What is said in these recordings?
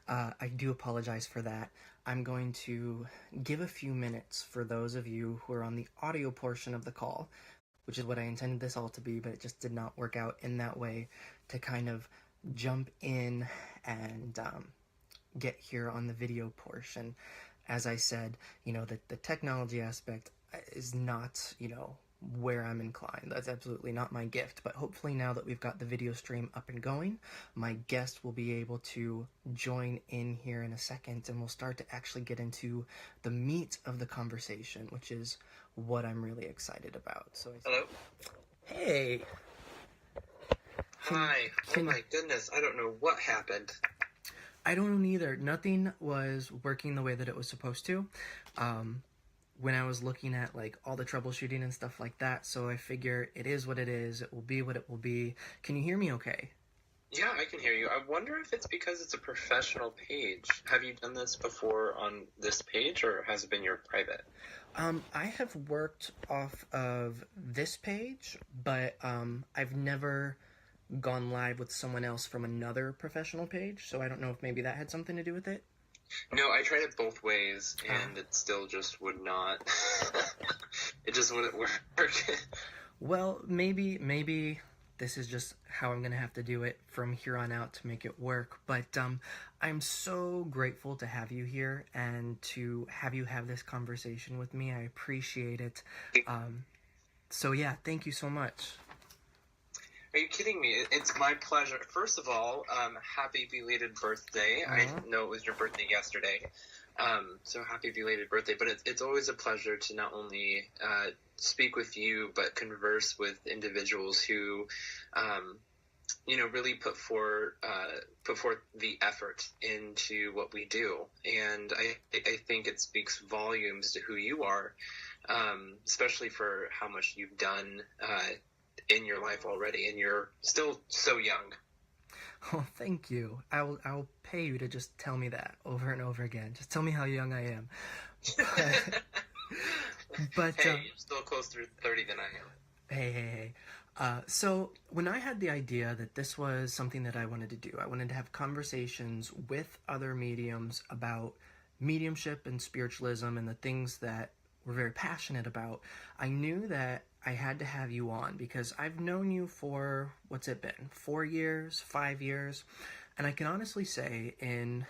I do apologize for that. I'm going to give a few minutes for those of you who are on the audio portion of the call, which is what I intended this all to be, but it just did not work out in that way, to kind of jump in and get here on the video portion. As I said, the technology aspect is not, where I'm inclined. That's absolutely not my gift, but hopefully now that we've got the video stream up and going, my guest will be able to join in here in a second, and we'll start to actually get into the meat of the conversation, which is what I'm really excited about. Hello? Hey! Hi. Oh my goodness, I don't know what happened. I don't know either. Nothing was working the way that it was supposed to. When I was looking at all the troubleshooting and stuff like that, so I figure it is what it is. It will be what it will be. Can you hear me okay? Yeah, I can hear you. I wonder if it's because it's a professional page. Have you done this before on this page, or has it been your private? I have worked off of this page, but I've never gone live with someone else from another professional page, so I don't know if maybe that had something to do with it. No, I tried it both ways, and it still just would not. It just wouldn't work. Well, maybe this is just how I'm going to have to do it from here on out to make it work. But I'm so grateful to have you here and to have you have this conversation with me. I appreciate it. So yeah, thank you so much. Are you kidding me? It's my pleasure. First of all, happy belated birthday. I know it was your birthday yesterday. So happy belated birthday. But it's always a pleasure to not only speak with you, but converse with individuals who, really put forth the effort into what we do. And I think it speaks volumes to who you are, especially for how much you've done in your life already, and you're still so young. Oh, thank you. I'll pay you to just tell me that over and over again. Just tell me how young I am. But hey, you're still closer to 30 than I am. Hey. So when I had the idea that this was something that I wanted to do, I wanted to have conversations with other mediums about mediumship and spiritualism and the things that we're very passionate about, I knew that I had to have you on because I've known you for, what's it been, 4 years, 5 years, and I can honestly say, and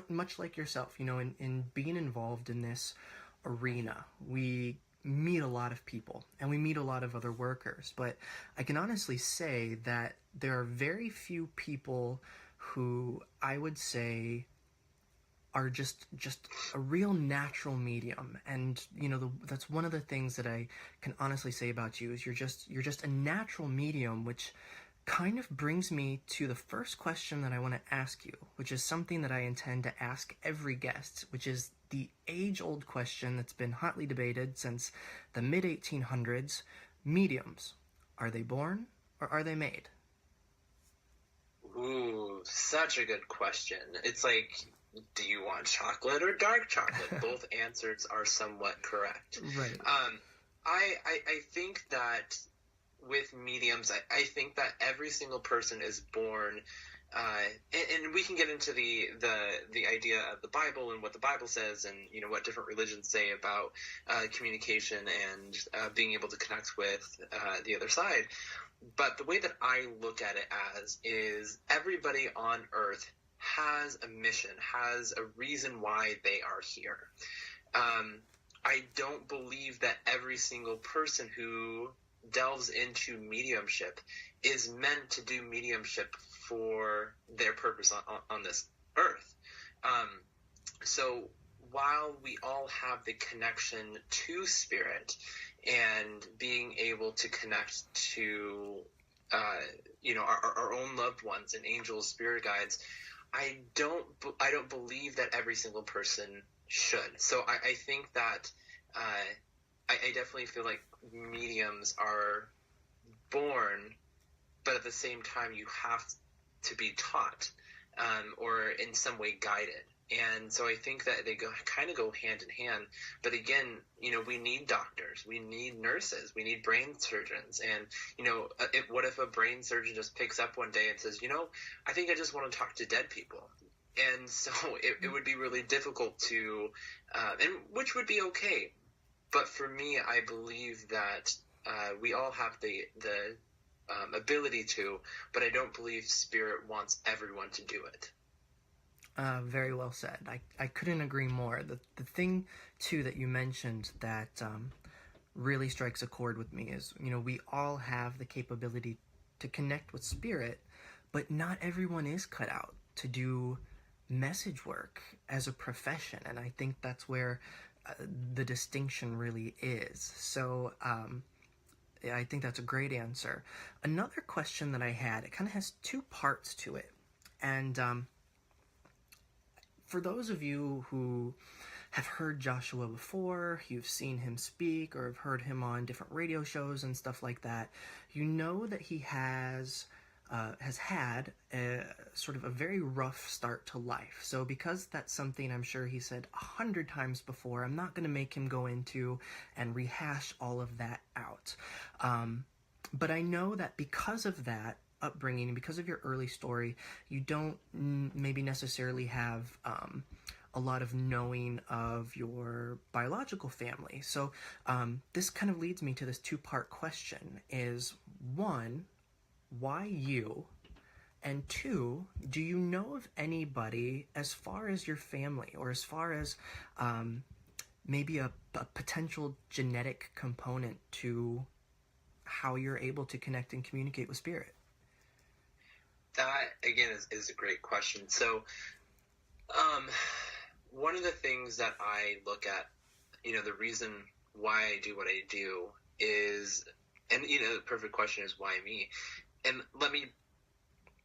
much like yourself, in being involved in this arena, we meet a lot of people and we meet a lot of other workers, but I can honestly say that there are very few people who I would say are just a real natural medium. And that's one of the things that I can honestly say about you is you're just a natural medium, which kind of brings me to the first question that I want to ask you, which is something that I intend to ask every guest, which is the age-old question that's been hotly debated since the mid-1800s. Mediums, are they born or are they made? Ooh, such a good question. It's like, do you want chocolate or dark chocolate? Both answers are somewhat correct. Right. I think that with mediums, I think that every single person is born, and we can get into the idea of the Bible and what the Bible says, and what different religions say about communication and being able to connect with the other side. But the way that I look at it as is everybody on Earth has a mission, has a reason why they are here. I don't believe that every single person who delves into mediumship is meant to do mediumship for their purpose on this earth. So while we all have the connection to spirit and being able to connect to our own loved ones and angels, spirit guides, I don't believe that every single person should. So I think that I definitely feel like mediums are born, but at the same time you have to be taught or in some way guided. And so I think that they kind of go hand in hand. But again, we need doctors, we need nurses, we need brain surgeons. And, what if a brain surgeon just picks up one day and says, I think I just want to talk to dead people? And so it would be really difficult to, and which would be okay. But for me, I believe that we all have the ability to, but I don't believe Spirit wants everyone to do it. Very well said. I couldn't agree more. The thing, too, that you mentioned that really strikes a chord with me is, we all have the capability to connect with Spirit, but not everyone is cut out to do message work as a profession. And I think that's where the distinction really is. So I think that's a great answer. Another question that I had, it kind of has two parts to it. And for those of you who have heard Joshua before, you've seen him speak, or have heard him on different radio shows and stuff like that, you know that he has had a sort of a very rough start to life. So because that's something I'm sure he said 100 times before, I'm not going to make him go into and rehash all of that out. But I know that because of that upbringing, because of your early story, you don't maybe necessarily have a lot of knowing of your biological family. So this kind of leads me to this two-part question is, one, why you? And two, do you know of anybody as far as your family or as far as maybe a potential genetic component to how you're able to connect and communicate with Spirit? That, again, is a great question. So one of the things that I look at, the reason why I do what I do is, and, the perfect question is, why me? And let me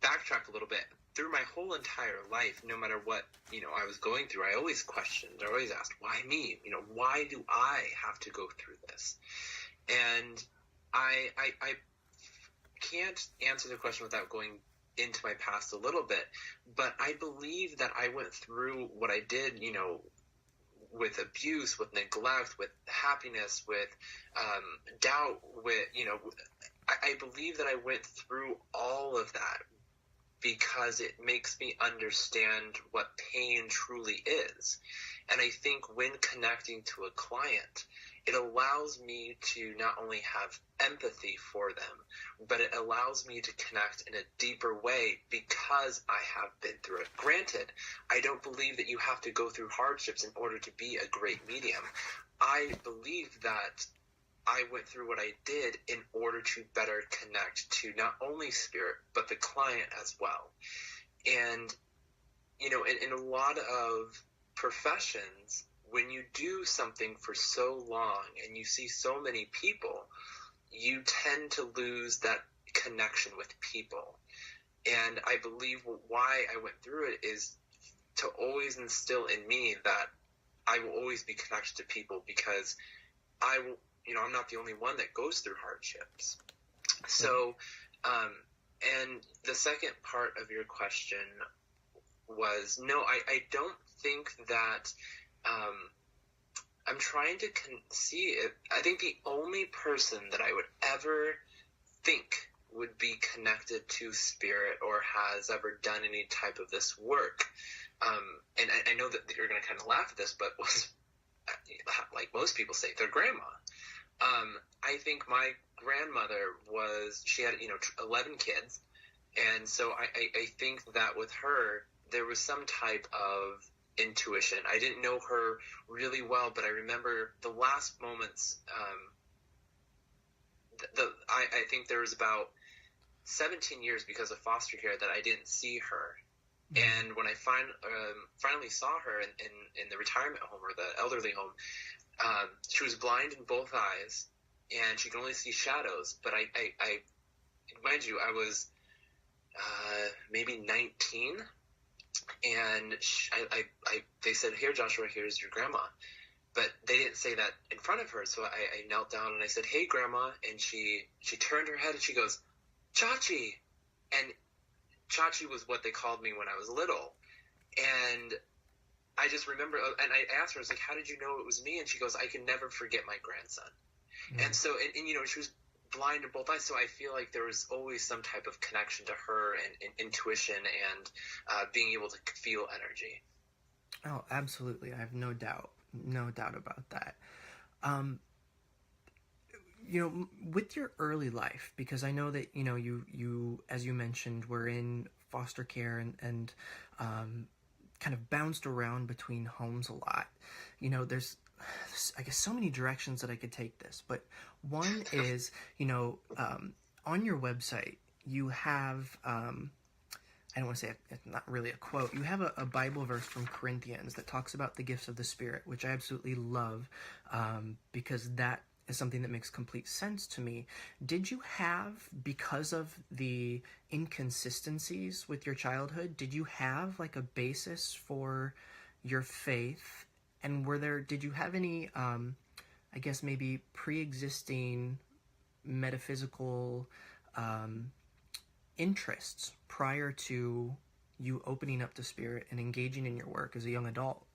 backtrack a little bit. Through my whole entire life, no matter what, I was going through, I always questioned, I always asked, why me? Why do I have to go through this? And I can't answer the question without going into my past a little bit, but I believe that I went through what I did, with abuse, with neglect, with happiness, with doubt, with, I believe that I went through all of that because it makes me understand what pain truly is. And I think when connecting to a client, it allows me to not only have empathy for them, but it allows me to connect in a deeper way because I have been through it. Granted, I don't believe that you have to go through hardships in order to be a great medium. I believe that I went through what I did in order to better connect to not only Spirit, but the client as well. And, in a lot of professions, when you do something for so long and you see so many people, you tend to lose that connection with people. And I believe why I went through it is to always instill in me that I will always be connected to people because I will, I'm not the only one that goes through hardships. So, and the second part of your question was, no, I don't think that, I'm trying to see it. I think the only person that I would ever think would be connected to Spirit or has ever done any type of this work, and I know that you're going to kind of laugh at this, but was, like most people say, their grandma. I think my grandmother she had, 11 kids. And so I think that with her, there was some type of intuition. I didn't know her really well, but I remember the last moments, I think there was about 17 years because of foster care that I didn't see her. And when I finally saw her in the retirement home or the elderly home, she was blind in both eyes, and she could only see shadows. But I mind you, I was maybe 19, and they said, "Here, Joshua, here's your grandma." But they didn't say that in front of her, so I knelt down and I said, "Hey, Grandma," and she turned her head and she goes, "Chachi," and Chachi was what they called me when I was little. And I just remember, and I asked her, I was like, "How did you know it was me?" And she goes, "I can never forget my grandson." Mm-hmm. And so, and she was blind in both eyes, so I feel like there was always some type of connection to her and intuition and being able to feel energy. Oh, absolutely. I have no doubt about that. With your early life, because I know that, you, as you mentioned, were in foster care and kind of bounced around between homes a lot. There's, I guess, so many directions that I could take this, but one is, on your website, you have, I don't want to say it's not really a quote. You have a Bible verse from Corinthians that talks about the gifts of the Spirit, which I absolutely love, because that is something that makes complete sense to me. Did you have, because of the inconsistencies with your childhood, did you have like a basis for your faith? And did you have any, I guess maybe pre-existing metaphysical interests prior to you opening up to Spirit and engaging in your work as a young adult?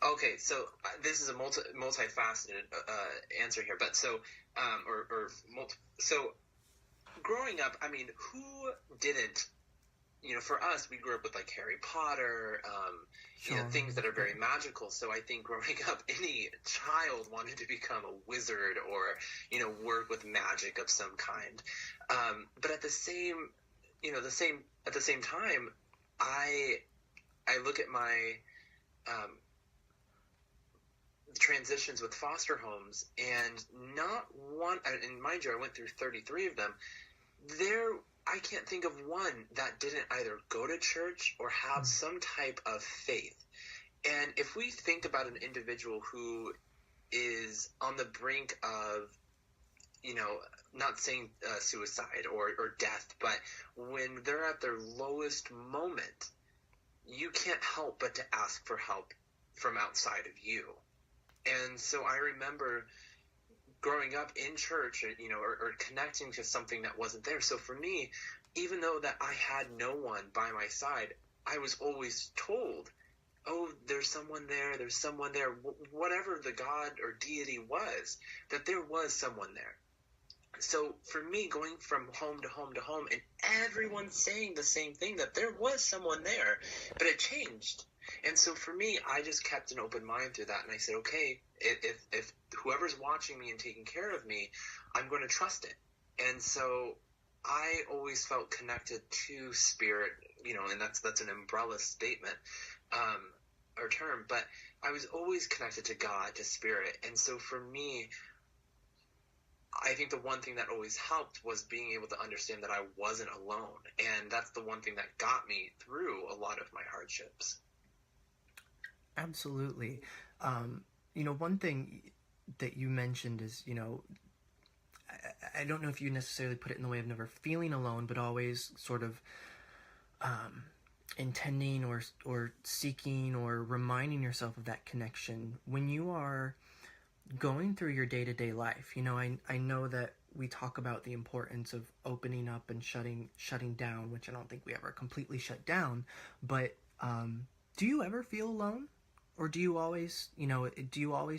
Okay, so this is a multifaceted answer here, but so growing up, I mean, who didn't? For us, we grew up with like Harry Potter, Sure. Things that are very magical. So I think growing up, any child wanted to become a wizard or work with magic of some kind. But at the same time, I look at my transitions with foster homes, and not one, and mind you, I went through 33 of them. I can't think of one that didn't either go to church or have some type of faith. And if we think about an individual who is on the brink of, not saying suicide or death, but when they're at their lowest moment, you can't help but to ask for help from outside of you. And so I remember growing up in church, or connecting to something that wasn't there. So for me, even though that I had no one by my side, I was always told, oh, there's someone there, whatever the God or deity was, that there was someone there. So for me, going from home to home to home, and everyone saying the same thing, that there was someone there, but it changed. And so for me, I just kept an open mind through that. And I said, okay, if whoever's watching me and taking care of me, I'm going to trust it. And so I always felt connected to Spirit, and that's an umbrella statement, or term, but I was always connected to God, to Spirit. And so for me, I think the one thing that always helped was being able to understand that I wasn't alone. And that's the one thing that got me through a lot of my hardships. Absolutely. One thing that you mentioned is, I don't know if you necessarily put it in the way of never feeling alone, but always sort of intending or seeking or reminding yourself of that connection when you are going through your day-to-day life. I know that we talk about the importance of opening up and shutting down, which I don't think we ever completely shut down, but do you ever feel alone? Or do you always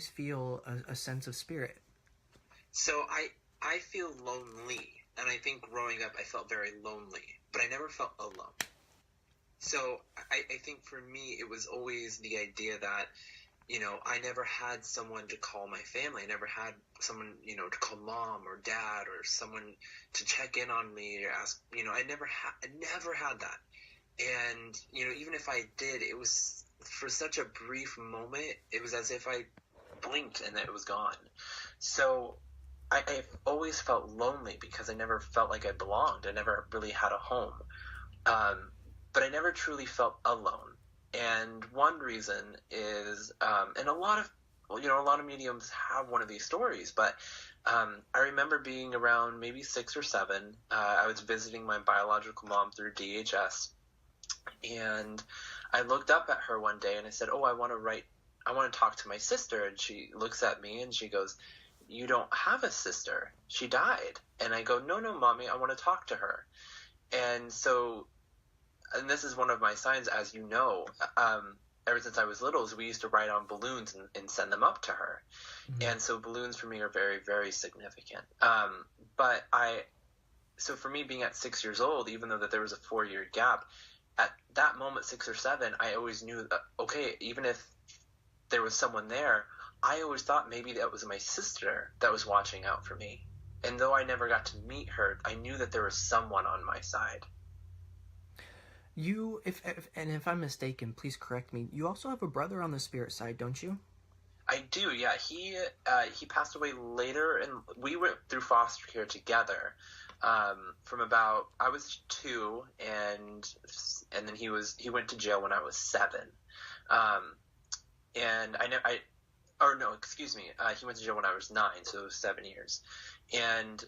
feel a sense of Spirit? So I feel lonely, and I think growing up I felt very lonely, but I never felt alone. So I think for me it was always the idea that, I never had someone to call my family. I never had someone, to call mom or dad, or someone to check in on me or ask, I never had that. And, even if I did, it was for such a brief moment. It was as if I blinked and it was gone. So I've always felt lonely because I never felt like I belonged. I never really had a home. But I never truly felt alone. And one reason is, and a lot of mediums have one of these stories, but I remember being around maybe 6 or 7. I was visiting my biological mom through DHS, and I looked up at her one day and I said, oh, I want to talk to my sister. And she looks at me and she goes, you don't have a sister. She died. And I go, no, mommy, I want to talk to her. And so, and this is one of my signs, as you know, ever since I was little is we used to write on balloons and send them up to her. Mm-hmm. And so balloons for me are very, very significant. So for me being at 6 years old, even though that there was a 4-year gap, at that moment, 6 or 7, I always knew that, okay, even if there was someone there, I always thought maybe that was my sister that was watching out for me. And though I never got to meet her, I knew that there was someone on my side. You, if I'm mistaken, please correct me. You also have a brother on the spirit side, don't you? I do, yeah. He passed away later, and we went through foster care together. From about, I was 2, and then he went to jail when I was 7. And he went to jail when I was 9, so it was 7 years. And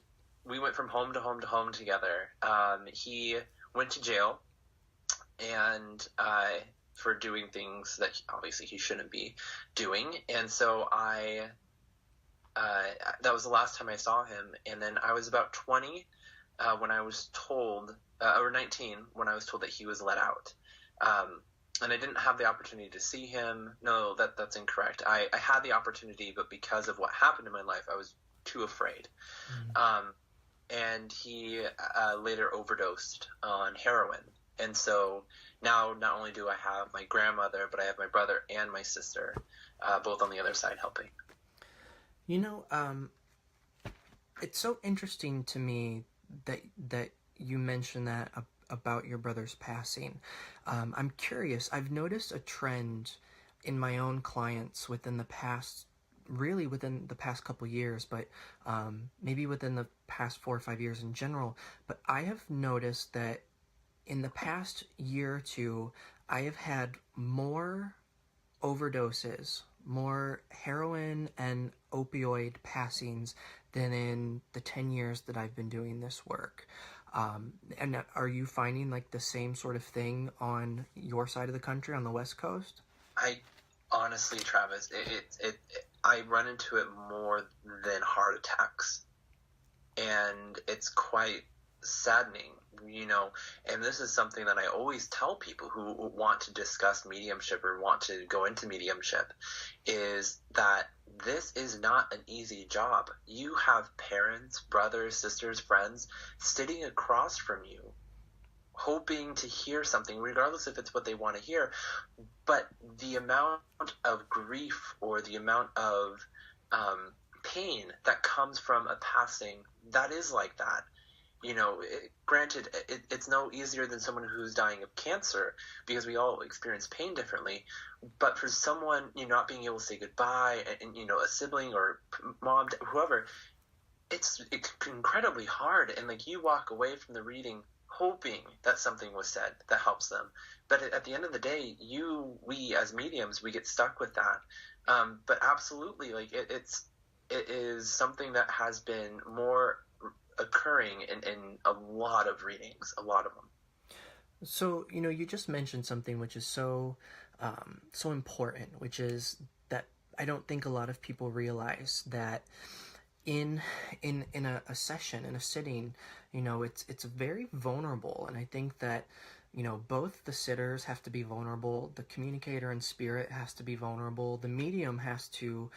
we went from home to home to home together. He went to jail, and for doing things that obviously he shouldn't be doing. And so that was the last time I saw him. And then I was about 20 when I was told, or 19 when I was told that he was let out. And I didn't have the opportunity to see him. No, that's incorrect. I had the opportunity, but because of what happened in my life, I was too afraid. Mm-hmm. And he later overdosed on heroin. And so now not only do I have my grandmother, but I have my brother and my sister, both on the other side helping. You know, it's so interesting to me that you mentioned that about your brother's passing. I'm curious. I've noticed a trend in my own clients within the past couple years, but maybe within the past 4 or 5 years in general. But I have noticed that in the past year or two, I have had more overdoses, more heroin and opioid passings than in the 10 years that I've been doing this work. And are you finding like the same sort of thing on your side of the country, on the West Coast? I honestly, Travis, I run into it more than heart attacks, and it's quite saddening, you know. And this is something that I always tell people who want to discuss mediumship or want to go into mediumship, is that this is not an easy job. You have parents, brothers, sisters, friends sitting across from you, hoping to hear something, regardless if it's what they want to hear. But the amount of grief or the amount of pain that comes from a passing that is like that, you know, granted, it's no easier than someone who's dying of cancer, because we all experience pain differently. But for someone, you know, not being able to say goodbye, and you know, a sibling or mom, whoever, it's incredibly hard. And like, you walk away from the reading hoping that something was said that helps them. But at the end of the day, we as mediums, we get stuck with that. But absolutely, like it is something that has been more occurring in a lot of readings, a lot of them. So, you know, you just mentioned something which is so important, which is that I don't think a lot of people realize that in a session, in a sitting, you know, it's very vulnerable. And I think that, you know, both the sitters have to be vulnerable, the communicator and spirit has to be vulnerable, the medium has to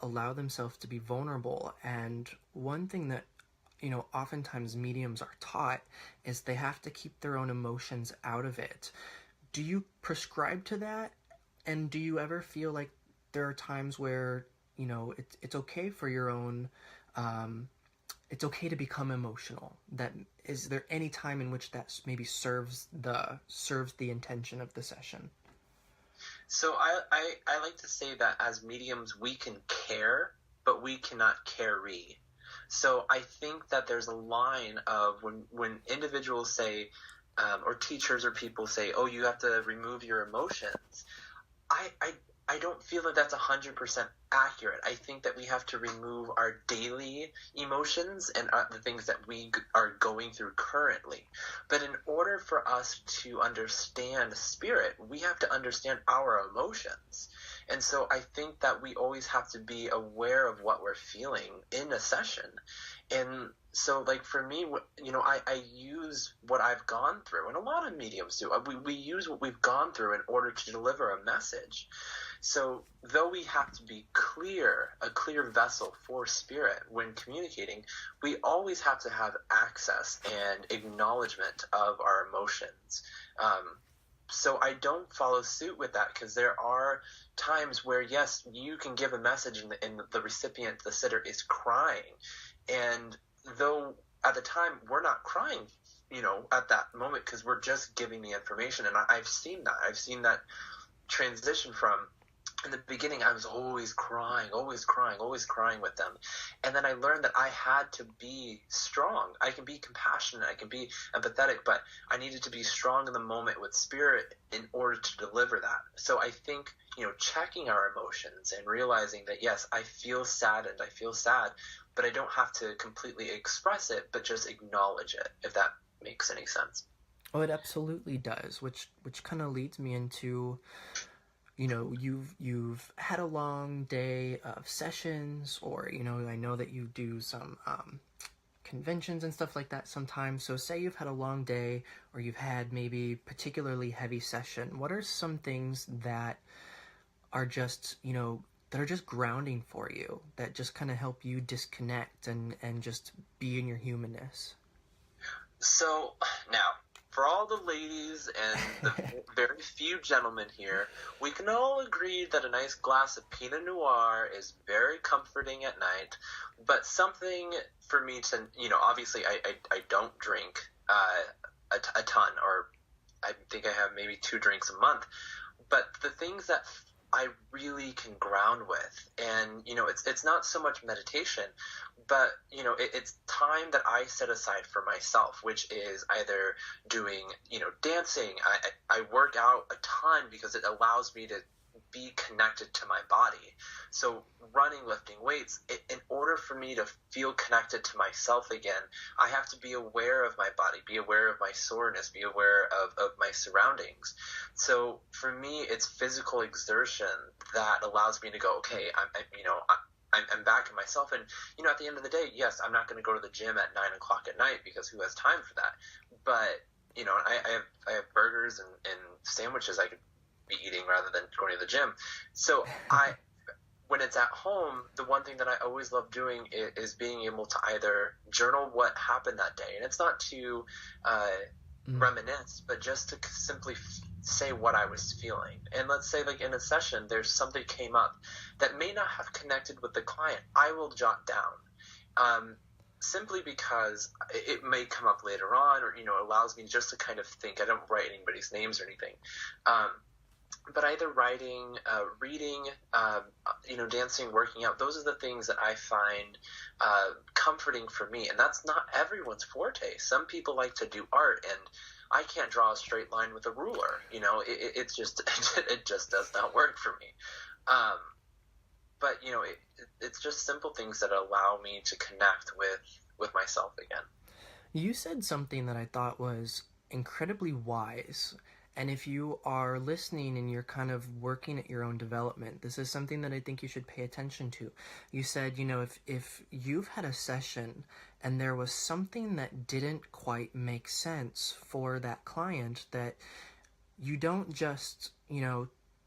allow themselves to be vulnerable. And one thing that, you know, oftentimes mediums are taught is they have to keep their own emotions out of it. Do you prescribe to that? And do you ever feel like there are times where, you know, it's okay for your own, it's okay to become emotional? That is there any time in which that maybe serves the intention of the session? So I like to say that as mediums, we can care, but we cannot carry. So I think that there's a line of when individuals say, or teachers or people say, oh, you have to remove your emotions. I don't feel that that's 100% accurate. I think that we have to remove our daily emotions and the things that we are going through currently. But in order for us to understand spirit, we have to understand our emotions. And so I think that we always have to be aware of what we're feeling in a session. And so, like, for me, I use what I've gone through, and a lot of mediums do. We use what we've gone through in order to deliver a message. So though we have to be a clear vessel for spirit when communicating, we always have to have access and acknowledgement of our emotions. So I don't follow suit with that, because there are times where, yes, you can give a message and the recipient, the sitter, is crying. And though at the time we're not crying, at that moment, because we're just giving the information. And I've seen that transition from, in the beginning, I was always crying with them. And then I learned that I had to be strong. I can be compassionate, I can be empathetic, but I needed to be strong in the moment with spirit in order to deliver that. So I think, checking our emotions and realizing that, yes, I feel sad, but I don't have to completely express it, but just acknowledge it, if that makes any sense. Oh, it absolutely does, which kind of leads me into, you've had a long day of sessions, or, I know that you do some conventions and stuff like that sometimes. So say you've had a long day, or you've had maybe particularly heavy session. What are some things that are just, that are just grounding for you, that just kind of help you disconnect and just be in your humanness? So now, for all the ladies and the very few gentlemen here, we can all agree that a nice glass of Pinot Noir is very comforting at night. But something for me to, obviously I don't drink a ton, or I think I have maybe 2 drinks a month. But the things that I really can ground with, and it's not so much meditation, but it's time that I set aside for myself, which is either doing dancing. I work out a ton because it allows me to be connected to my body. So running, lifting weights, in order for me to feel connected to myself again, I have to be aware of my body, be aware of my soreness, be aware of my surroundings. So for me, it's physical exertion that allows me to go, okay, I'm back in myself. And, at the end of the day, yes, I'm not going to go to the gym at 9 o'clock at night, because who has time for that? But, I have burgers and sandwiches I could be eating rather than going to the gym. So when it's at home, the one thing that I always love doing is being able to either journal what happened that day. And it's not to reminisce, but just to simply say what I was feeling. And let's say, like, in a session, there's something came up that may not have connected with the client. I will jot down, simply because it may come up later on, or, allows me just to kind of think. I don't write anybody's names or anything. But either writing, reading, dancing, working out, those are the things that I find comforting for me. And that's not everyone's forte. Some people like to do art, and I can't draw a straight line with a ruler. It's just, it just does not work for me. But, it's just simple things that allow me to connect with myself again. You said something that I thought was incredibly wise. And if you are listening and you're kind of working at your own development, this is something that I think you should pay attention to. You said, if you've had a session and there was something that didn't quite make sense for that client, that you don't just,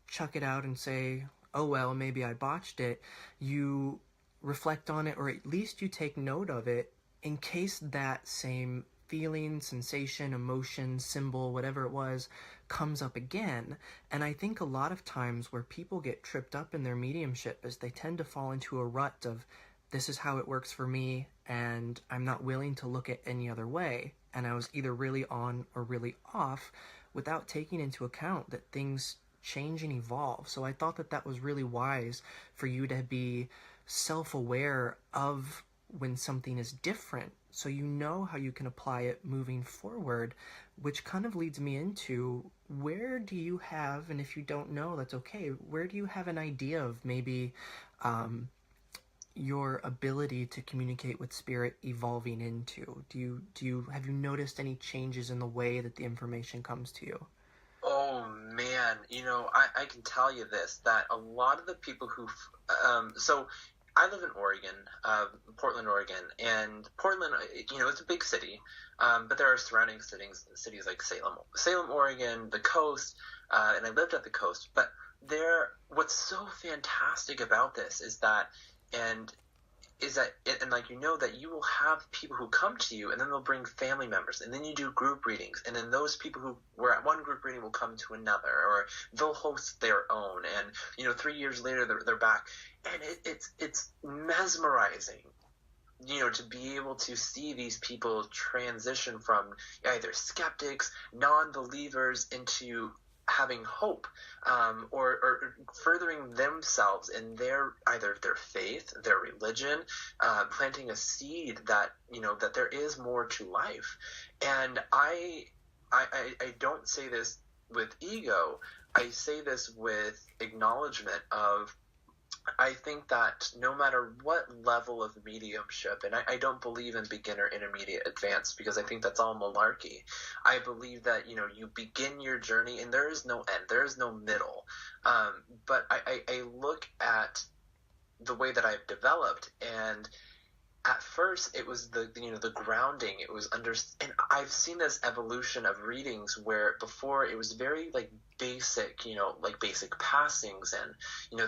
chuck it out and say, oh, well, maybe I botched it. You reflect on it, or at least you take note of it in case that same feeling, sensation, emotion, symbol, whatever it was, comes up again. And I think a lot of times where people get tripped up in their mediumship is they tend to fall into a rut of, this is how it works for me, and I'm not willing to look at any other way. And I was either really on or really off, without taking into account that things change and evolve. So I thought that was really wise for you to be self-aware of when something is different, so you know how you can apply it moving forward, which kind of leads me into, where do you have, and if you don't know, that's okay, where do you have an idea of maybe your ability to communicate with spirit evolving into? Have you noticed any changes in the way that the information comes to you? Oh man, I can tell you this, that a lot of the people who, so I live in Oregon, Portland, Oregon, and Portland, it's a big city, but there are surrounding cities like Salem, Oregon, the coast, and I lived at the coast. But what's so fantastic about this is that, and like, that you will have people who come to you, and then they'll bring family members, and then you do group readings, and then those people who were at one group reading will come to another, or they'll host their own, and 3 years later they're back, and it's mesmerizing, to be able to see these people transition from either skeptics, non-believers, into having hope, or furthering themselves in either their faith, their religion, planting a seed that that there is more to life. And I don't say this with ego. I say this with acknowledgement of, I think that no matter what level of mediumship, and I don't believe in beginner, intermediate, advanced, because I think that's all malarkey. I believe that, you begin your journey and there is no end, there is no middle. But I look at the way that I've developed, and at first it was the grounding. It was and I've seen this evolution of readings where before it was very like basic, like basic passings and,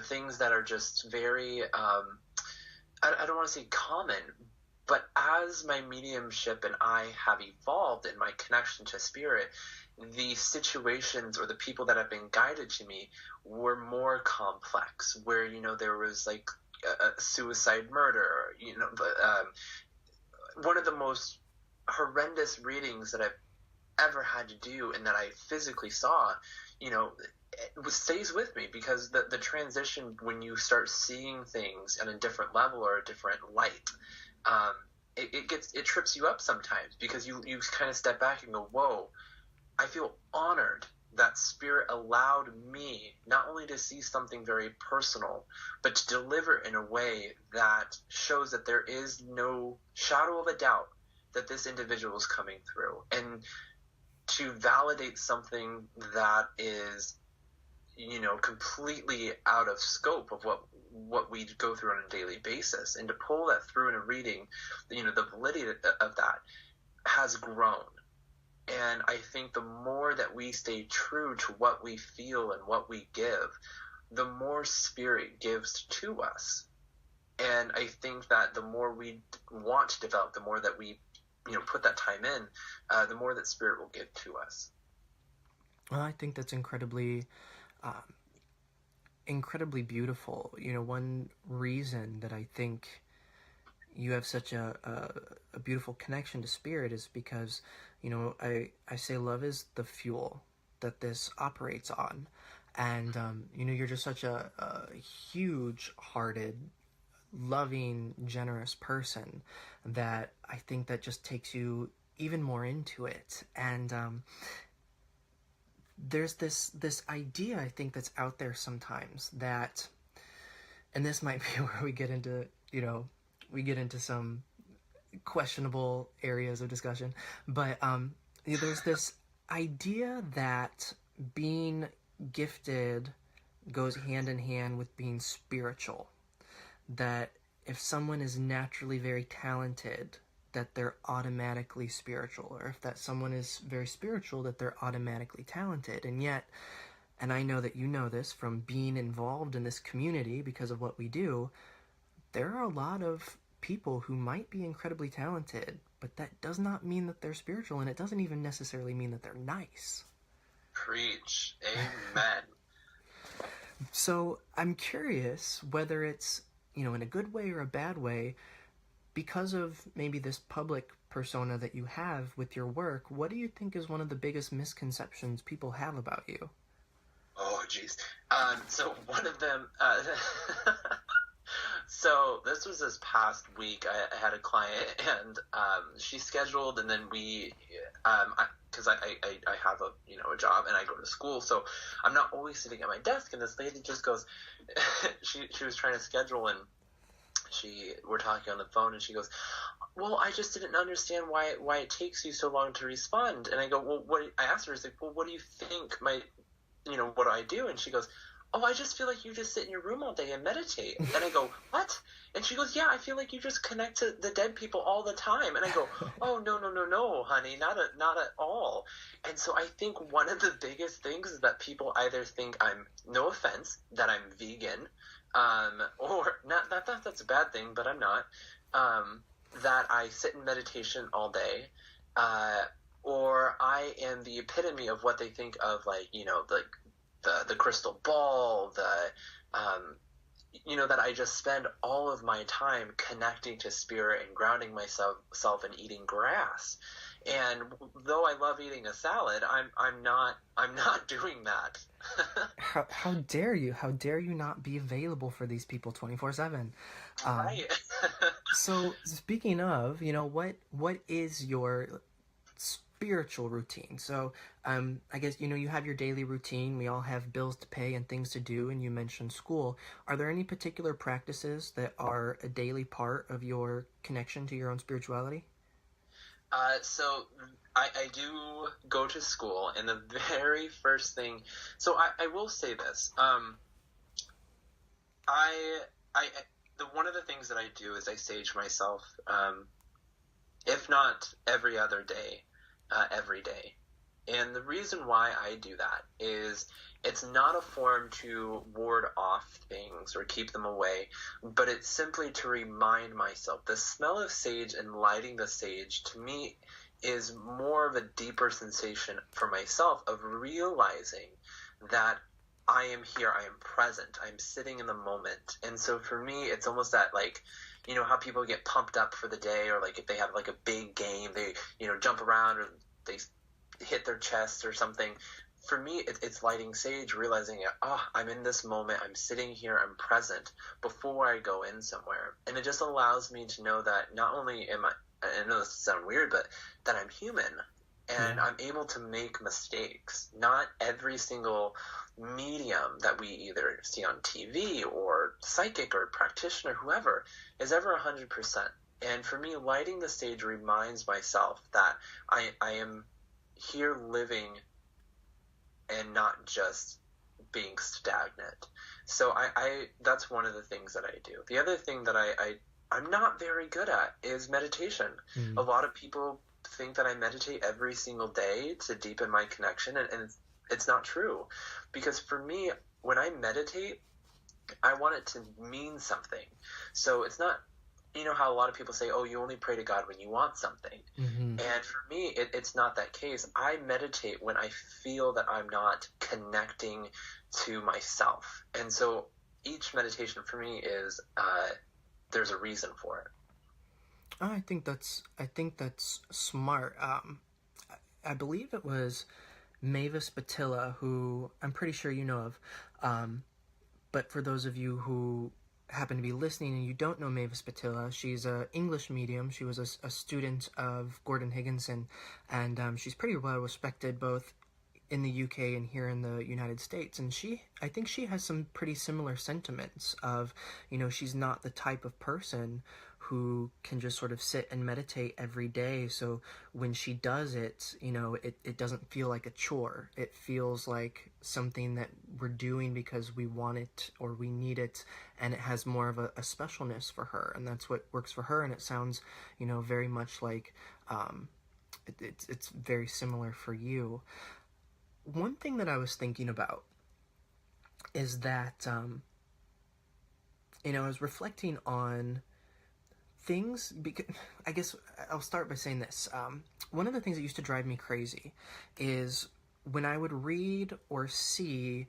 things that are just very, I don't want to say common, but as my mediumship and I have evolved in my connection to spirit, the situations or the people that have been guided to me were more complex, where, there was like a suicide murder, one of the most horrendous readings that I've ever had to do and that I physically saw, it stays with me, because the transition when you start seeing things on a different level or a different light, it trips you up sometimes, because you kind of step back and go, whoa, I feel honored that spirit allowed me not only to see something very personal, but to deliver in a way that shows that there is no shadow of a doubt that this individual is coming through, and to validate something that is, completely out of scope of what we go through on a daily basis, and to pull that through in a reading, the validity of that has grown. And I think the more that we stay true to what we feel and what we give, the more spirit gives to us. And I think that the more we want to develop, the more that we, put that time in, the more that spirit will give to us. Well, I think that's incredibly beautiful. One reason that I think you have such a beautiful connection to spirit is because, I say love is the fuel that this operates on. And, you're just such a huge-hearted, loving, generous person that I think that just takes you even more into it. And there's this idea, I think, that's out there sometimes that, and this might be where we get into, some questionable areas of discussion, but there's this idea that being gifted goes hand in hand with being spiritual, that if someone is naturally very talented, that they're automatically spiritual, or if that someone is very spiritual, that they're automatically talented. And yet, and I know that you know this from being involved in this community because of what we do, there are a lot of people who might be incredibly talented, but that does not mean that they're spiritual, and it doesn't even necessarily mean that they're nice. Preach. Amen. So I'm curious whether it's, in a good way or a bad way, because of maybe this public persona that you have with your work, what do you think is one of the biggest misconceptions people have about you? Oh, geez. So one of them, so this was this past week. I had a client, and she scheduled, and then we, because I have a job and I go to school, so I'm not always sitting at my desk. And this lady just goes, she was trying to schedule, and we're talking on the phone, and she goes, well, I just didn't understand why it takes you so long to respond. And I go, well, I asked her, I was like, well, what do you think what do I do? And she goes, oh, I just feel like you just sit in your room all day and meditate. And I go, what? And she goes, yeah, I feel like you just connect to the dead people all the time. And I go, oh, no, honey, not at all. And so I think one of the biggest things is that people either think I'm, no offense, that I'm vegan, or not that's a bad thing, but I'm not, that I sit in meditation all day, or I am the epitome of what they think of, like, the crystal ball, that I just spend all of my time connecting to spirit and grounding myself and eating grass. And though I love eating a salad, I'm not doing that. How dare you? How dare you not be available for these people 24/7? Right. So speaking of, what is your spiritual routine? So I guess you have your daily routine. We all have bills to pay and things to do, and you mentioned school. Are there any particular practices that are a daily part of your connection to your own spirituality? So I do go to school, and the very first thing, so I will say this, one of the things that I do is I sage myself, if not every other day, every day. And the reason why I do that is it's not a form to ward off things or keep them away, but it's simply to remind myself. The smell of sage and lighting the sage, to me, is more of a deeper sensation for myself of realizing that I am here, I am present, I'm sitting in the moment. And so for me, it's almost that, like, how people get pumped up for the day, or like if they have like a big game, they, jump around, or they hit their chest or something. For me, it's lighting sage, realizing, I'm in this moment, I'm sitting here, I'm present before I go in somewhere. And it just allows me to know that not only am I know this sounds weird, but that I'm human, and I'm able to make mistakes. Not every single medium that we either see on TV or psychic or practitioner, whoever, is ever 100%. And for me, lighting the stage reminds myself that I am here living and not just being stagnant. So I that's one of the things that I do. The other thing that I'm not very good at is meditation. A lot of people think that I meditate every single day to deepen my connection, and it's not true. Because for me, when I meditate, I want it to mean something. So it's not, how a lot of people say, oh, you only pray to God when you want something. And for me, it's not that case. I meditate when I feel that I'm not connecting to myself. And so each meditation for me is, there's a reason for it. I think that's smart. I believe it was Mavis Patilla, who I'm pretty sure you know of. But for those of you who happen to be listening and you don't know Mavis Patilla, she's an English medium. She was a student of Gordon Higginson, and she's pretty well respected both in the UK and here in the United States. And I think she has some pretty similar sentiments of, she's not the type of person who can just sort of sit and meditate every day. So when she does it, it doesn't feel like a chore. It feels like something that we're doing because we want it or we need it, and it has more of a specialness for her, and that's what works for her. And it sounds, very much like it's very similar for you. One thing that I was thinking about is that, I was reflecting on things, because I guess I'll start by saying this. One of the things that used to drive me crazy is when I would read or see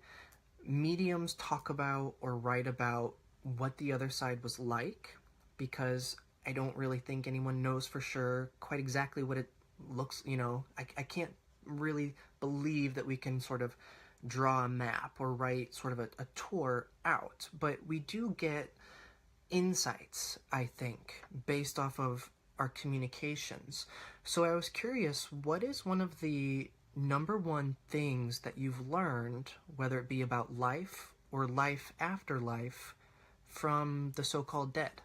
mediums talk about or write about what the other side was like, because I don't really think anyone knows for sure quite exactly what it looks, I can't really believe that we can sort of draw a map or write sort of a tour out, but we do get insights, I think, based off of our communications. So I was curious, what is one of the number one things that you've learned, whether it be about life or life after life, from the so-called dead?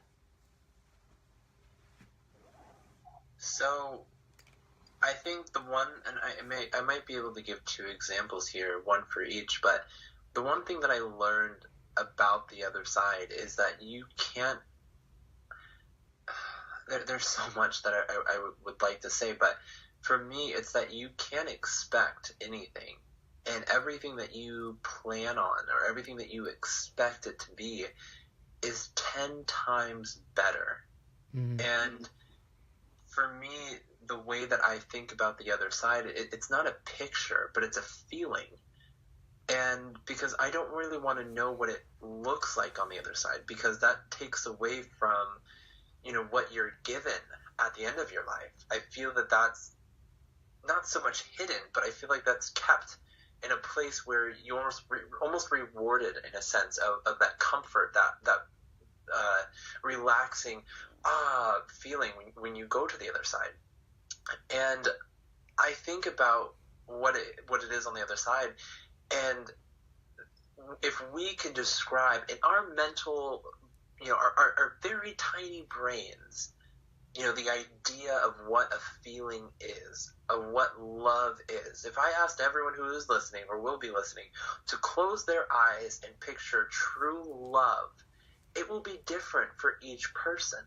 So I think the one, and I might be able to give two examples here, one for each, but the one thing that I learned about the other side is that you can't, there's so much that I would like to say, but for me, it's that you can't expect anything. And everything that you plan on or everything that you expect it to be is 10 times better. Mm-hmm. And for me, the way that I think about the other side, it's not a picture, but it's a feeling. And because I don't really want to know what it looks like on the other side, because that takes away from, what you're given at the end of your life. I feel that that's not so much hidden, but I feel like that's kept in a place where you're almost rewarded in a sense of that comfort, that relaxing feeling when you go to the other side. And I think about what it is on the other side, and if we could describe in our mental, our very tiny brains, the idea of what a feeling is, of what love is. If I asked everyone who is listening or will be listening to close their eyes and picture true love, it will be different for each person.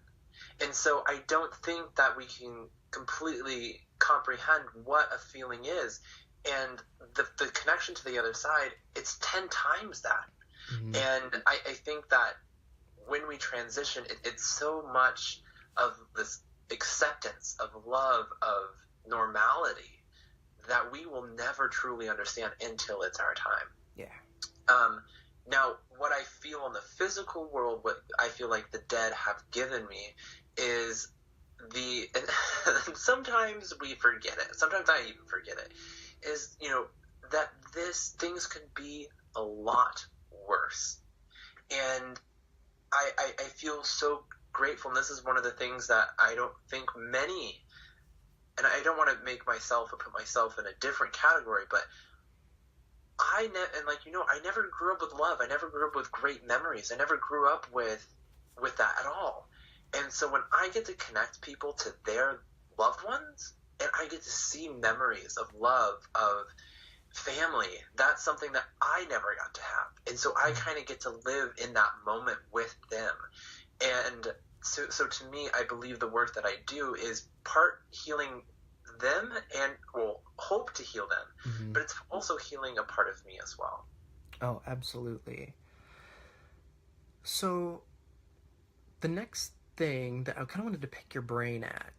And so I don't think that we can completely comprehend what a feeling is. And the connection to the other side, it's 10 times that. Mm-hmm. And I think that when we transition, it's so much of this acceptance of love, of normality, that we will never truly understand until it's our time. Yeah. Now, what I feel in the physical world, what I feel like the dead have given me is and sometimes we forget it. Sometimes I even forget it. Is, that things can be a lot worse. And I feel so grateful, and this is one of the things that I don't think many, and I don't want to make myself or put myself in a different category, but I never grew up with love. I never grew up with great memories. I never grew up with that at all. And so when I get to connect people to their loved ones, and I get to see memories of love, of family, that's something that I never got to have. And so I kind of get to live in that moment with them. And so to me, I believe the work that I do is part healing them and hope to heal them, Mm-hmm. but it's also healing a part of me as well. Oh, absolutely. So the next thing that I kind of wanted to pick your brain at,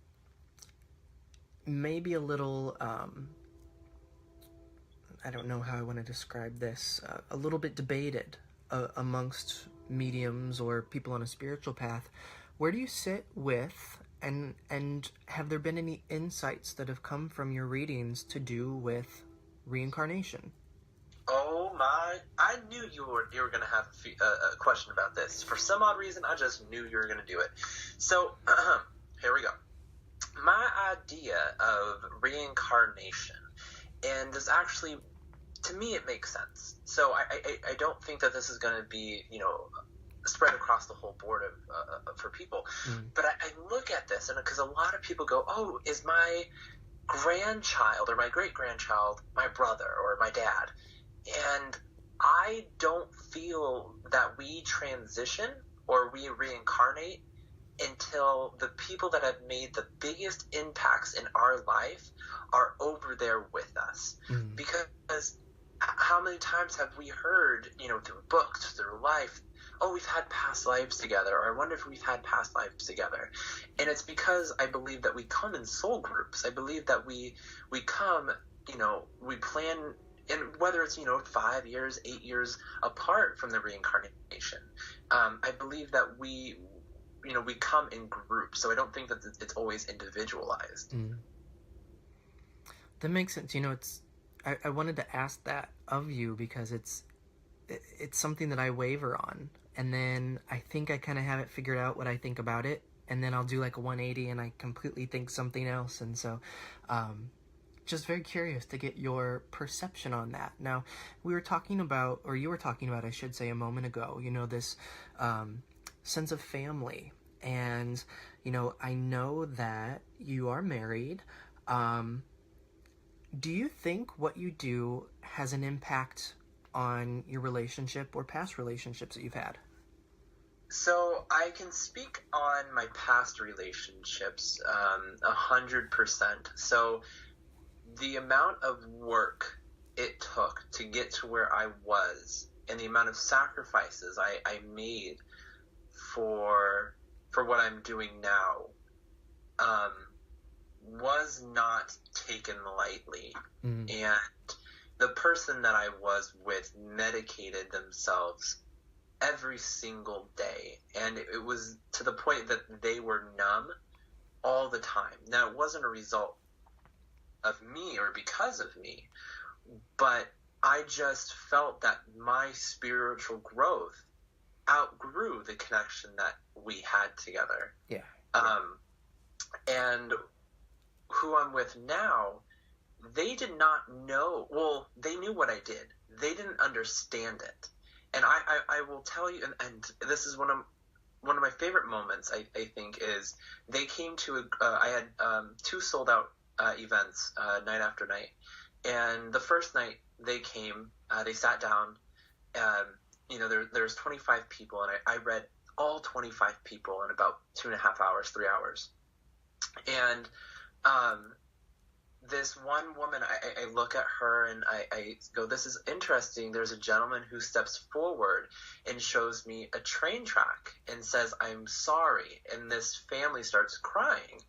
maybe a little, I don't know how I want to describe this, a little bit debated amongst mediums or people on a spiritual path. Where do you sit with, and have there been any insights that have come from your readings to do with reincarnation? Oh my, I knew you were going to have a question about this. For some odd reason, I just knew you were going to do it. So, here we go. My idea of reincarnation, and this actually, to me, it makes sense. So I don't think that this is going to be, spread across the whole board for people. But I look at this, and because a lot of people go, oh, is my grandchild or my great-grandchild my brother or my dad? And I don't feel that we transition or we reincarnate until the people that have made the biggest impacts in our life are over there with us. Because how many times have we heard, through books, through life, oh, we've had past lives together, or I wonder if we've had past lives together. And it's because I believe that we come in soul groups. I believe that we come, we plan, and whether it's, 5 years, 8 years apart from the reincarnation, I believe that we come in groups. So I don't think that it's always individualized. That makes sense. I wanted to ask that of you because it's something that I waver on. And then I think I kind of have it figured out what I think about it. And then I'll do like a 180 and I completely think something else. And so, just very curious to get your perception on that. Now, we were talking about, or you were talking about, I should say, a moment ago, this sense of family. And, I know that you are married. Do you think what you do has an impact on your relationship or past relationships that you've had? So I can speak on my past relationships 100%. So the amount of work it took to get to where I was, and the amount of sacrifices I made for what I'm doing now, was not taken lightly. Mm. And the person that I was with medicated themselves every single day, and it was to the point that they were numb all the time. Now, it wasn't a result of me or because of me, but I just felt that my spiritual growth outgrew the connection that we had together. Yeah. And who I'm with now, they did not know. Well, they knew what I did. They didn't understand it. And I will tell you, and this is one of my favorite moments, I think, is they came to I had 2 sold out events night after night. And the first night they came, they sat down, there's 25 people, and I read all 25 people in about 2.5 hours, 3 hours. And this one woman, I look at her and I go, this is interesting. There's a gentleman who steps forward and shows me a train track and says, I'm sorry. And this family starts crying.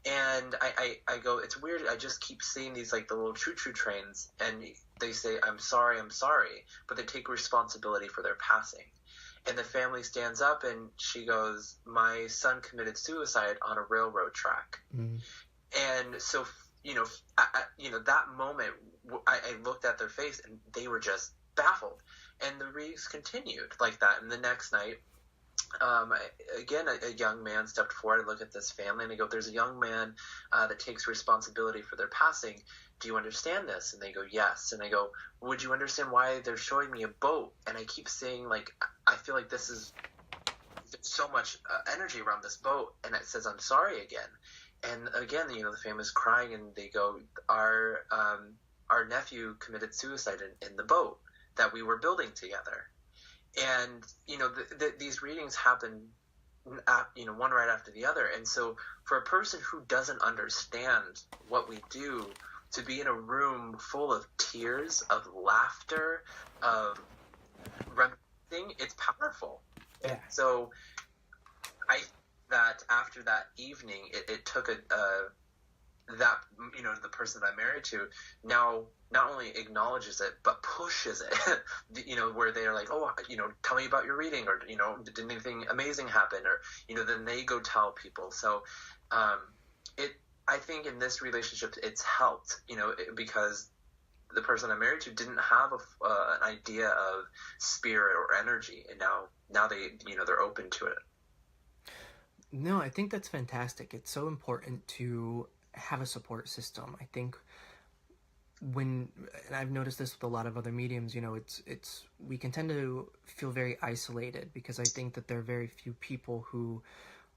And I go, it's weird. I just keep seeing these, like, the little choo-choo trains, and they say, I'm sorry, but they take responsibility for their passing. And the family stands up, and she goes, my son committed suicide on a railroad track. Mm. And so, that moment, I looked at their face, and they were just baffled. And the readings continued like that. And the next night, a young man stepped forward. I look at this family, and I go, there's a young man that takes responsibility for their passing. Do you understand this? And they go, yes. And I go, would you understand why they're showing me a boat? And I keep saying, like, I feel like there's so much energy around this boat. And it says, I'm sorry again. And again, the family's crying, and they go, our nephew committed suicide in the boat that we were building together. And, these readings happen, one right after the other. And so for a person who doesn't understand what we do, to be in a room full of tears, of laughter, of reminiscing, it's powerful. Yeah. So I think that after that evening, it took the person that I'm married to now not only acknowledges it, but pushes it, where they're like, oh, tell me about your reading, or, did anything amazing happen? Or, then they go tell people. So, I think in this relationship, it's helped, because the person I'm married to didn't have an idea of spirit or energy. And now they, they're open to it. No, I think that's fantastic. It's so important to have a support system. I think and I've noticed this with a lot of other mediums, we can tend to feel very isolated, because I think that there are very few people who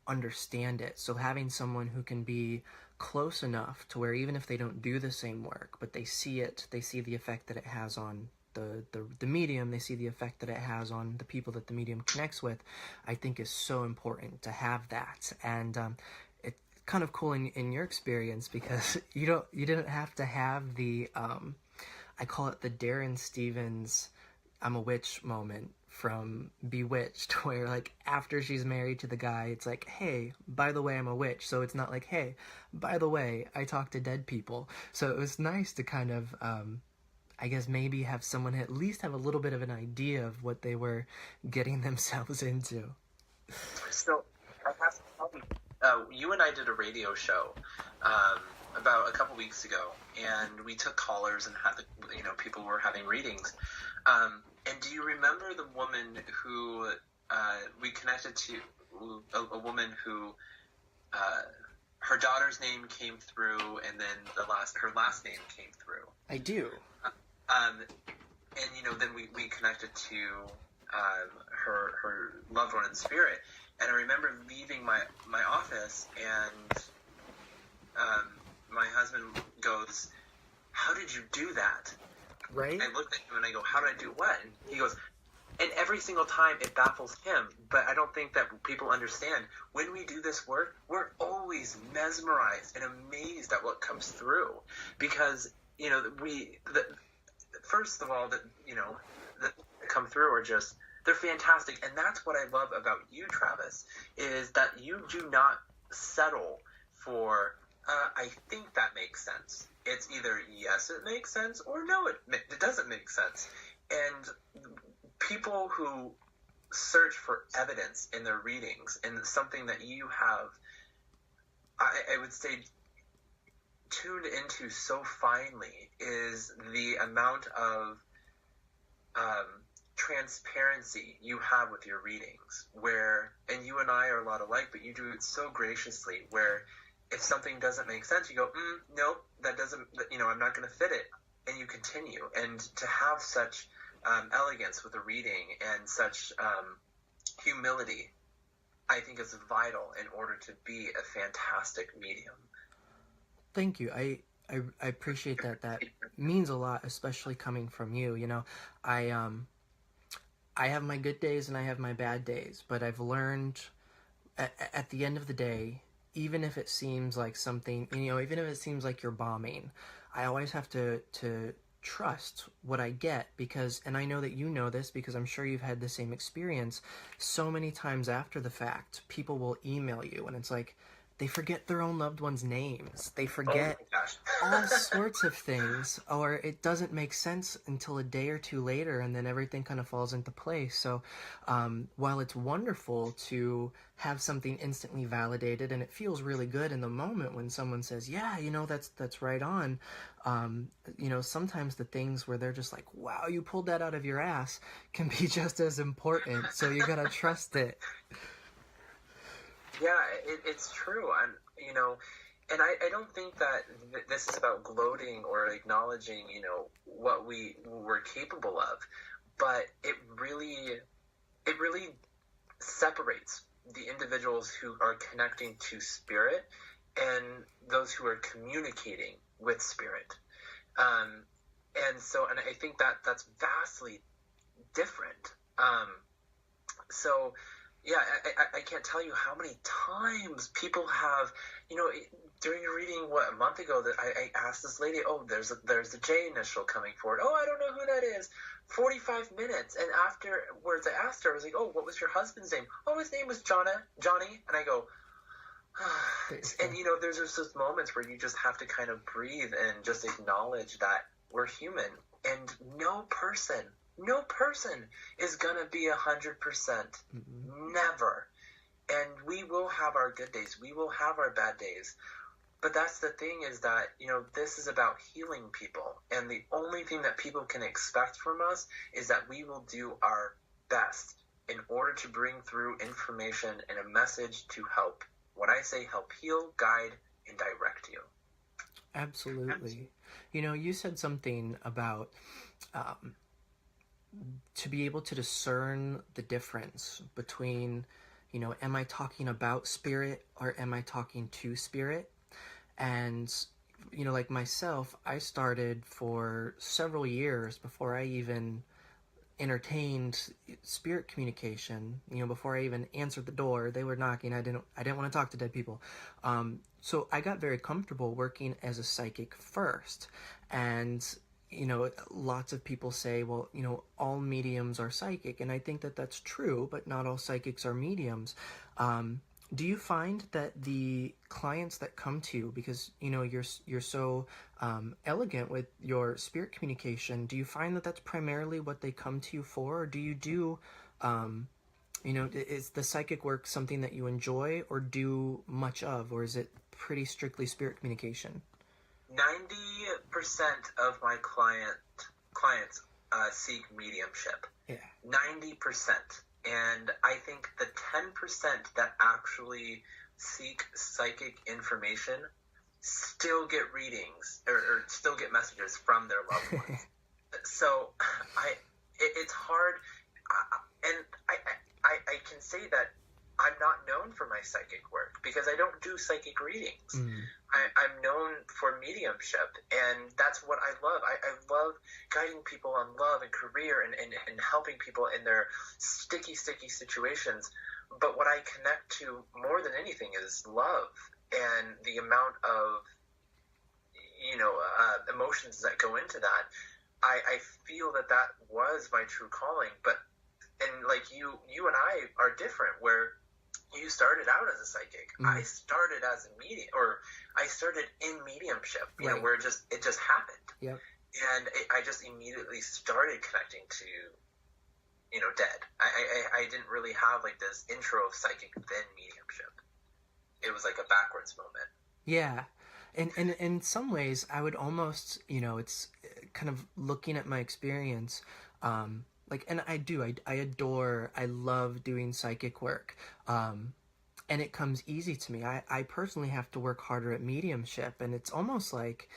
understand it. So having someone who can be close enough to where, even if they don't do the same work, but they see the effect that it has on the medium, they see the effect that it has on the people that the medium connects with, I think is so important to have that. And it's kind of cool in your experience, because you didn't have to have the I call it the Darren Stevens I'm a witch moment from Bewitched, where, like, after she's married to the guy, it's like, hey, by the way, I'm a witch. So it's not like, hey, by the way, I talk to dead people. So it was nice to kind of I guess maybe have someone at least have a little bit of an idea of what they were getting themselves into. So I have to tell you, you and I did a radio show about a couple weeks ago, and we took callers and had people were having readings. And do you remember the woman who we connected to? A woman who her daughter's name came through, and then her last name came through. I do. And then we connected to her loved one in spirit. And I remember leaving my office, and my husband goes, "How did you do that?" Right? I looked at him and I go, "How did I do what?" And he goes, and every single time it baffles him, but I don't think that people understand. When we do this work, we're always mesmerized and amazed at what comes through, because first of all, that come through are just, they're fantastic. And that's what I love about you, Travis, is that you do not settle for, I think that makes sense. It's either yes, it makes sense, or no, it doesn't make sense. And people who search for evidence in their readings, and something that you have, I would say, tuned into so finely, is the amount of transparency you have with your readings, and you and I are a lot alike, but you do it so graciously, where if something doesn't make sense, you go, nope, that doesn't, I'm not going to fit it, and you continue. And to have such elegance with the reading and such humility, I think is vital in order to be a fantastic medium. Thank you. I appreciate that. That means a lot, especially coming from you. I have my good days and I have my bad days, but I've learned at the end of the day, even if it seems like something, even if it seems like you're bombing, I always have to trust what I get, because, and I know that you know this because I'm sure you've had the same experience, so many times after the fact, people will email you and it's like, they forget their own loved ones' names. They forget all sorts of things, or it doesn't make sense until a day or two later, and then everything kind of falls into place. So while it's wonderful to have something instantly validated, and it feels really good in the moment when someone says, yeah, that's right on, sometimes the things where they're just like, wow, you pulled that out of your ass, can be just as important. So you gotta trust it. Yeah, it's true. And I don't think that this is about gloating or acknowledging, what we're capable of, but it really separates the individuals who are connecting to spirit and those who are communicating with spirit. And I think that's vastly different. Yeah, I can't tell you how many times people have, during a reading, a month ago, that I asked this lady, there's the J initial coming forward. I don't know who that is. 45 minutes. And afterwards, I asked her, I was like, what was your husband's name? His name was Johnny. And I go, and there's just those moments where you just have to kind of breathe and just acknowledge that we're human, and no person is gonna be 100%. Mm-hmm. Never. And we will have our good days. We will have our bad days. But that's the thing, is that, this is about healing people. And the only thing that people can expect from us is that we will do our best in order to bring through information and a message to help. When I say help heal, guide, and direct you. Absolutely. You said something about to be able to discern the difference between, am I talking about spirit or am I talking to spirit? And, like myself, I started for several years before I even entertained spirit communication, before I even answered the door. They were knocking. I didn't want to talk to dead people. So I got very comfortable working as a psychic first. And lots of people say, well, all mediums are psychic, and I think that that's true, but not all psychics are mediums. Do you find that the clients that come to you, because you're so elegant with your spirit communication, do you find that that's primarily what they come to you for, or do you do, is the psychic work something that you enjoy or do much of, or is it pretty strictly spirit communication? 90% of my clients seek mediumship. Yeah. 90%. And I think the 10% that actually seek psychic information still get readings or still get messages from their loved ones. So it's hard. And I can say that I'm not known for my psychic work because I don't do psychic readings. I'm known for mediumship, and that's what I love. I love guiding people on love and career and helping people in their sticky situations. But what I connect to more than anything is love and the amount of, emotions that go into that. I feel that was my true calling, and like you and I are different, where you started out as a psychic. I started as a medium, or I started in mediumship, where it just happened. Yep. And I just immediately started connecting to, dead. I didn't really have like this intro of psychic, then mediumship. It was like a backwards moment. Yeah. And in some ways, I would almost, it's kind of looking at my experience, and I love doing psychic work, and it comes easy to me. I personally have to work harder at mediumship, and it's almost like,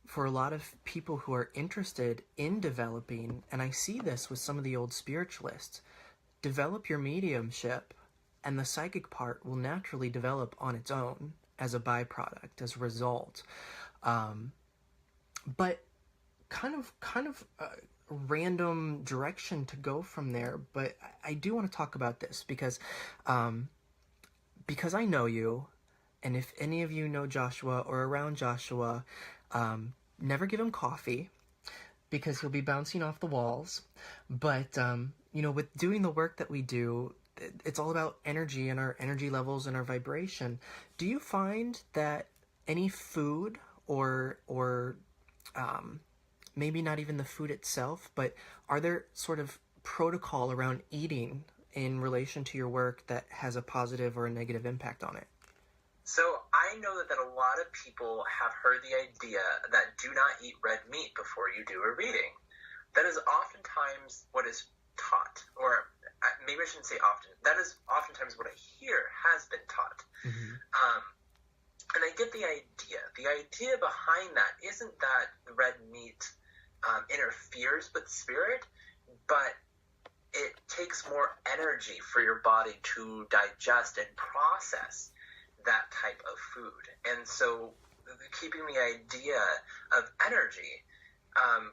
for a lot of people who are interested in developing, and I see this with some of the old spiritualists, develop your mediumship, and the psychic part will naturally develop on its own as a byproduct, as a result. But kind of random direction to go from there, but I do want to talk about this because I know you, and if any of you know Joshua or around Joshua, never give him coffee because he'll be bouncing off the walls. But with doing the work that we do, it's all about energy and our energy levels and our vibration. Do you find that any food or maybe not even the food itself, but are there sort of protocol around eating in relation to your work that has a positive or a negative impact on it? So I know that a lot of people have heard the idea that do not eat red meat before you do a reading. That is oftentimes what is taught, or maybe I shouldn't say often. That is oftentimes what I hear has been taught. And I get the idea. The idea behind that isn't that the red meat interferes with spirit, but it takes more energy for your body to digest and process that type of food. And so keeping the idea of energy,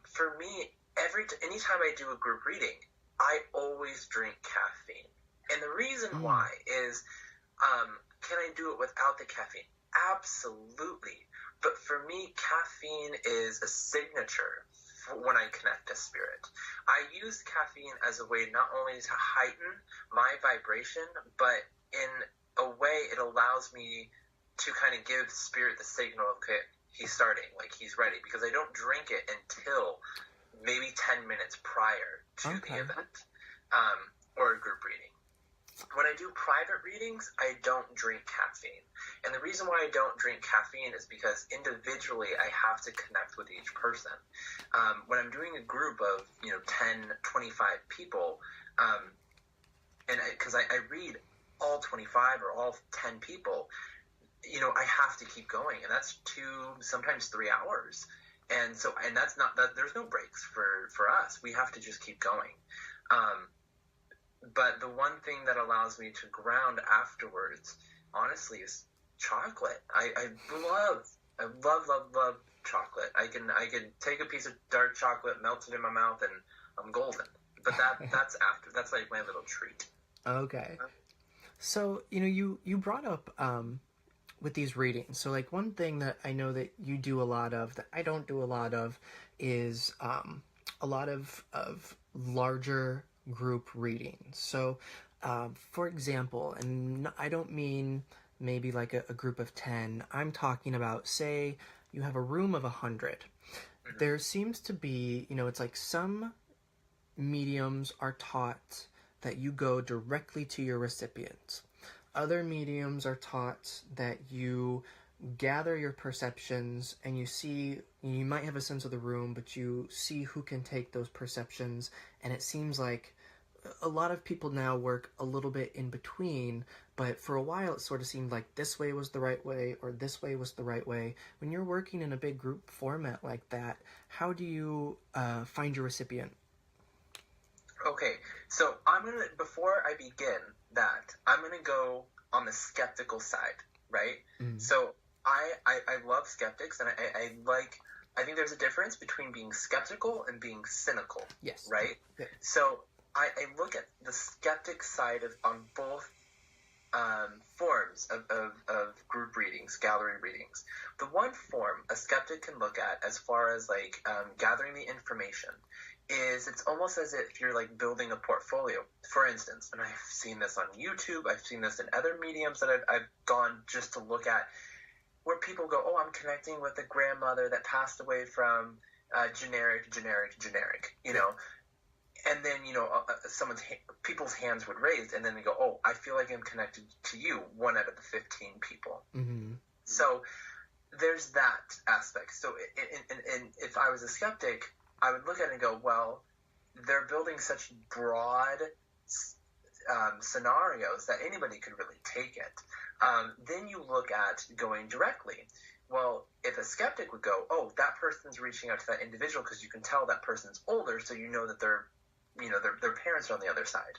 for me, anytime I do a group reading, I always drink caffeine. And the reason why is, can I do it without the caffeine? Absolutely. But for me, caffeine is a signature for when I connect to spirit. I use caffeine as a way not only to heighten my vibration, but in a way it allows me to kind of give spirit the signal of, okay, he's starting, like he's ready, because I don't drink it until maybe 10 minutes prior to the event, or a group reading. When I do private readings, I don't drink caffeine. And the reason why I don't drink caffeine is because individually I have to connect with each person. When I'm doing a group of, 10, 25 people, because I read all 25 or all 10 people, I have to keep going. And that's 2, sometimes 3 hours. And so, and that's not, that there's no breaks for us. We have to just keep going. But the one thing that allows me to ground afterwards, honestly, is chocolate. I love chocolate. I can take a piece of dark chocolate, melt it in my mouth, and I'm golden. But that's like my little treat. Okay. So, you brought up with these readings. So like one thing that I know that you do a lot of that I don't do a lot of is a lot of larger group readings. So for example, and I don't mean maybe like a group of 10. I'm talking about, say you have a room of 100. There seems to be, it's like some mediums are taught that you go directly to your recipients. Other mediums are taught that you gather your perceptions and you might have a sense of the room, but you see who can take those perceptions. And it seems like a lot of people now work a little bit in between, but for a while it sort of seemed like this way was the right way or this way was the right way. When you're working in a big group format like that, how do you find your recipient? Okay, so before I begin, that I'm going to go on the skeptical side, right? Mm. So I love skeptics, and I think there's a difference between being skeptical and being cynical. Yes. Right? Yeah. So I look at the skeptic side on both forms of group readings, gallery readings. The one form a skeptic can look at as far as like gathering the information is it's almost as if you're like building a portfolio. For instance, and I've seen this on YouTube, I've seen this in other mediums that I've gone just to look at, where people go, oh, I'm connecting with a grandmother that passed away from generic, you know. And then, you know, people's hands would raise, and then they go, oh, I feel like I'm connected to you, 1 out of the 15 people. Mm-hmm. So there's that aspect. So and if I was a skeptic, I would look at it and go, well, they're building such broad scenarios that anybody could really take it. Then you look at going directly. Well, if a skeptic would go, oh, that person's reaching out to that individual because you can tell that person's older, so you know that their parents are on the other side.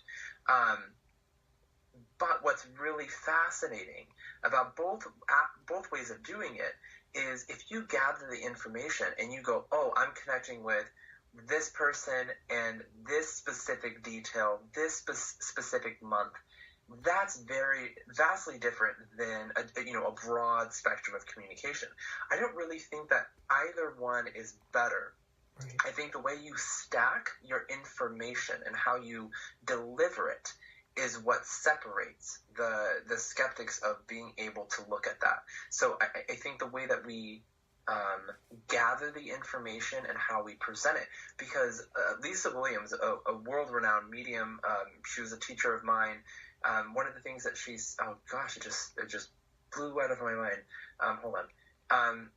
But what's really fascinating about both ways of doing it is if you gather the information and you go, oh, I'm connecting with this person and this specific detail, this specific month, that's vastly different than a broad spectrum of communication. I don't really think that either one is better. Right. I think the way you stack your information and how you deliver it is what separates the skeptics of being able to look at that. So I think the way that we gather the information and how we present it, because Lisa Williams, a world-renowned medium, she was a teacher of mine. One of the things that she's, oh gosh, it just blew out of my mind. Hold on.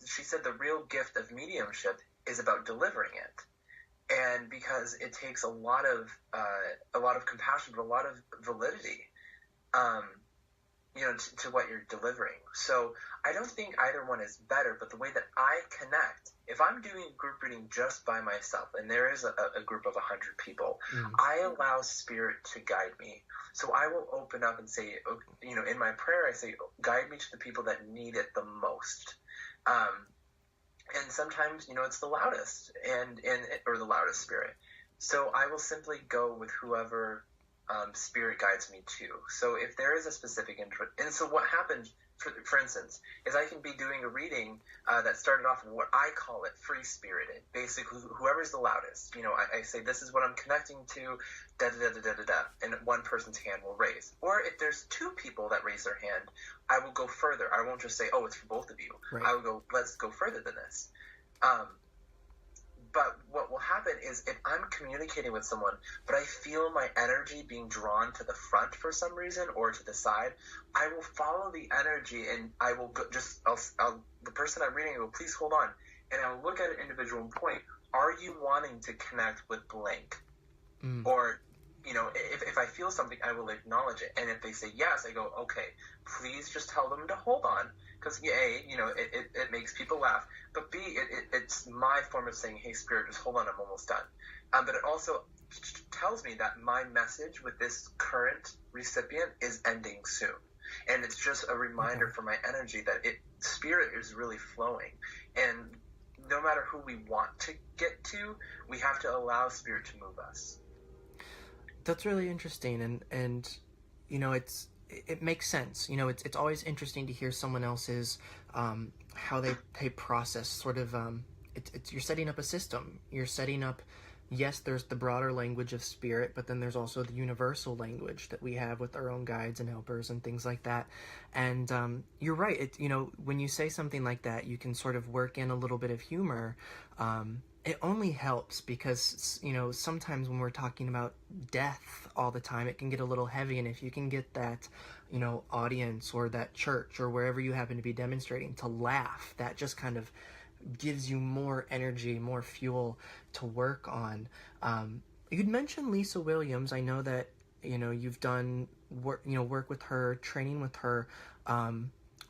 She said the real gift of mediumship is about delivering it, and because it takes a lot of compassion, but a lot of validity, to what you're delivering. So I don't think either one is better, but the way that I connect, if I'm doing a group reading just by myself, and there is a group of 100 people, I allow Spirit to guide me. So I will open up and say, in my prayer, I say, guide me to the people that need it the most. And sometimes, it's the loudest or the loudest spirit. So I will simply go with whoever Spirit guides me to. So if there is a specific interest, and so what happens, for instance, is I can be doing a reading that started off with what I call it free-spirited. Basically, whoever's the loudest. I say, this is what I'm connecting to, da-da-da-da-da-da, and one person's hand will raise. Or if there's 2 people that raise their hand, I will go further. I won't just say, oh, it's for both of you. Right. I will go, let's go further than this. But what will happen is if I'm communicating with someone, but I feel my energy being drawn to the front for some reason or to the side, I will follow the energy and I will go, the person I'm reading will please hold on. And I'll look at an individual and point, are you wanting to connect with blank? Or, if I feel something, I will acknowledge it. And if they say yes, I go, okay, please just tell them to hold on. Because A, it makes people laugh. But B, it's my form of saying, hey, Spirit, just hold on, I'm almost done. But it also tells me that my message with this current recipient is ending soon. And it's just a reminder for my energy that Spirit is really flowing. And no matter who we want to get to, we have to allow Spirit to move us. That's really interesting, and it makes sense. It's always interesting to hear someone else's how they process sort of you're setting up a system. You're setting up, yes, there's the broader language of Spirit, but then there's also the universal language that we have with our own guides and helpers and things like that. And you're right. When you say something like that, you can sort of work in a little bit of humor. It only helps because, sometimes when we're talking about death all the time, it can get a little heavy. And if you can get that, audience or that church or wherever you happen to be demonstrating to laugh, that just kind of gives you more energy, more fuel to work on. You'd mentioned Lisa Williams. I know that, you've done work with her, training with her.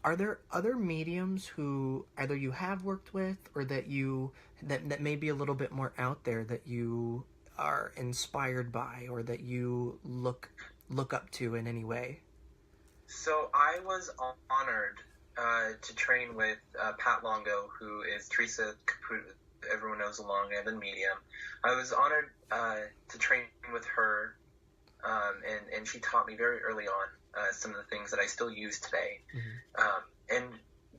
Are there other mediums who either you have worked with or that may be a little bit more out there that you are inspired by or that you look look up to in any way? So I was honored to train with Pat Longo, who is Teresa Caputo, everyone knows along, and the medium. I was honored to train with her, and she taught me very early on some of the things that I still use today. And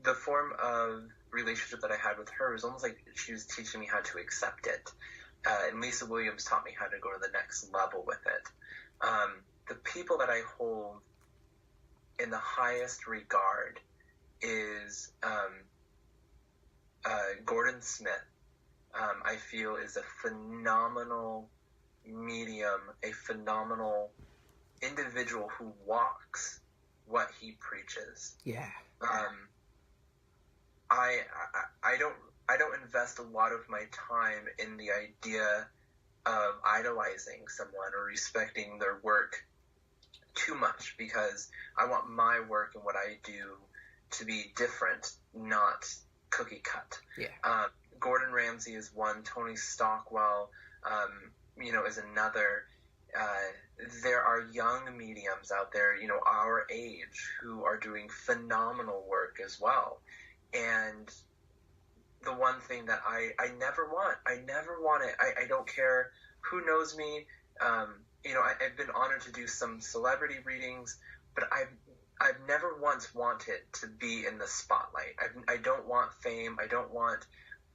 the form of relationship that I had with her was almost like she was teaching me how to accept it. And Lisa Williams taught me how to go to the next level with it. The people that I hold in the highest regard is Gordon Smith. I feel is a phenomenal medium, a phenomenal individual who walks what he preaches. Yeah. I don't invest a lot of my time in the idea of idolizing someone or respecting their work too much, because I want my work and what I do to be different, not cookie cut. Yeah. Gordon Ramsay is one. Tony Stockwell, is another. There are young mediums out there, our age, who are doing phenomenal work as well. And the one thing that I never want it. I don't care who knows me. I've been honored to do some celebrity readings, but I've never once wanted to be in the spotlight. I don't want fame. I don't want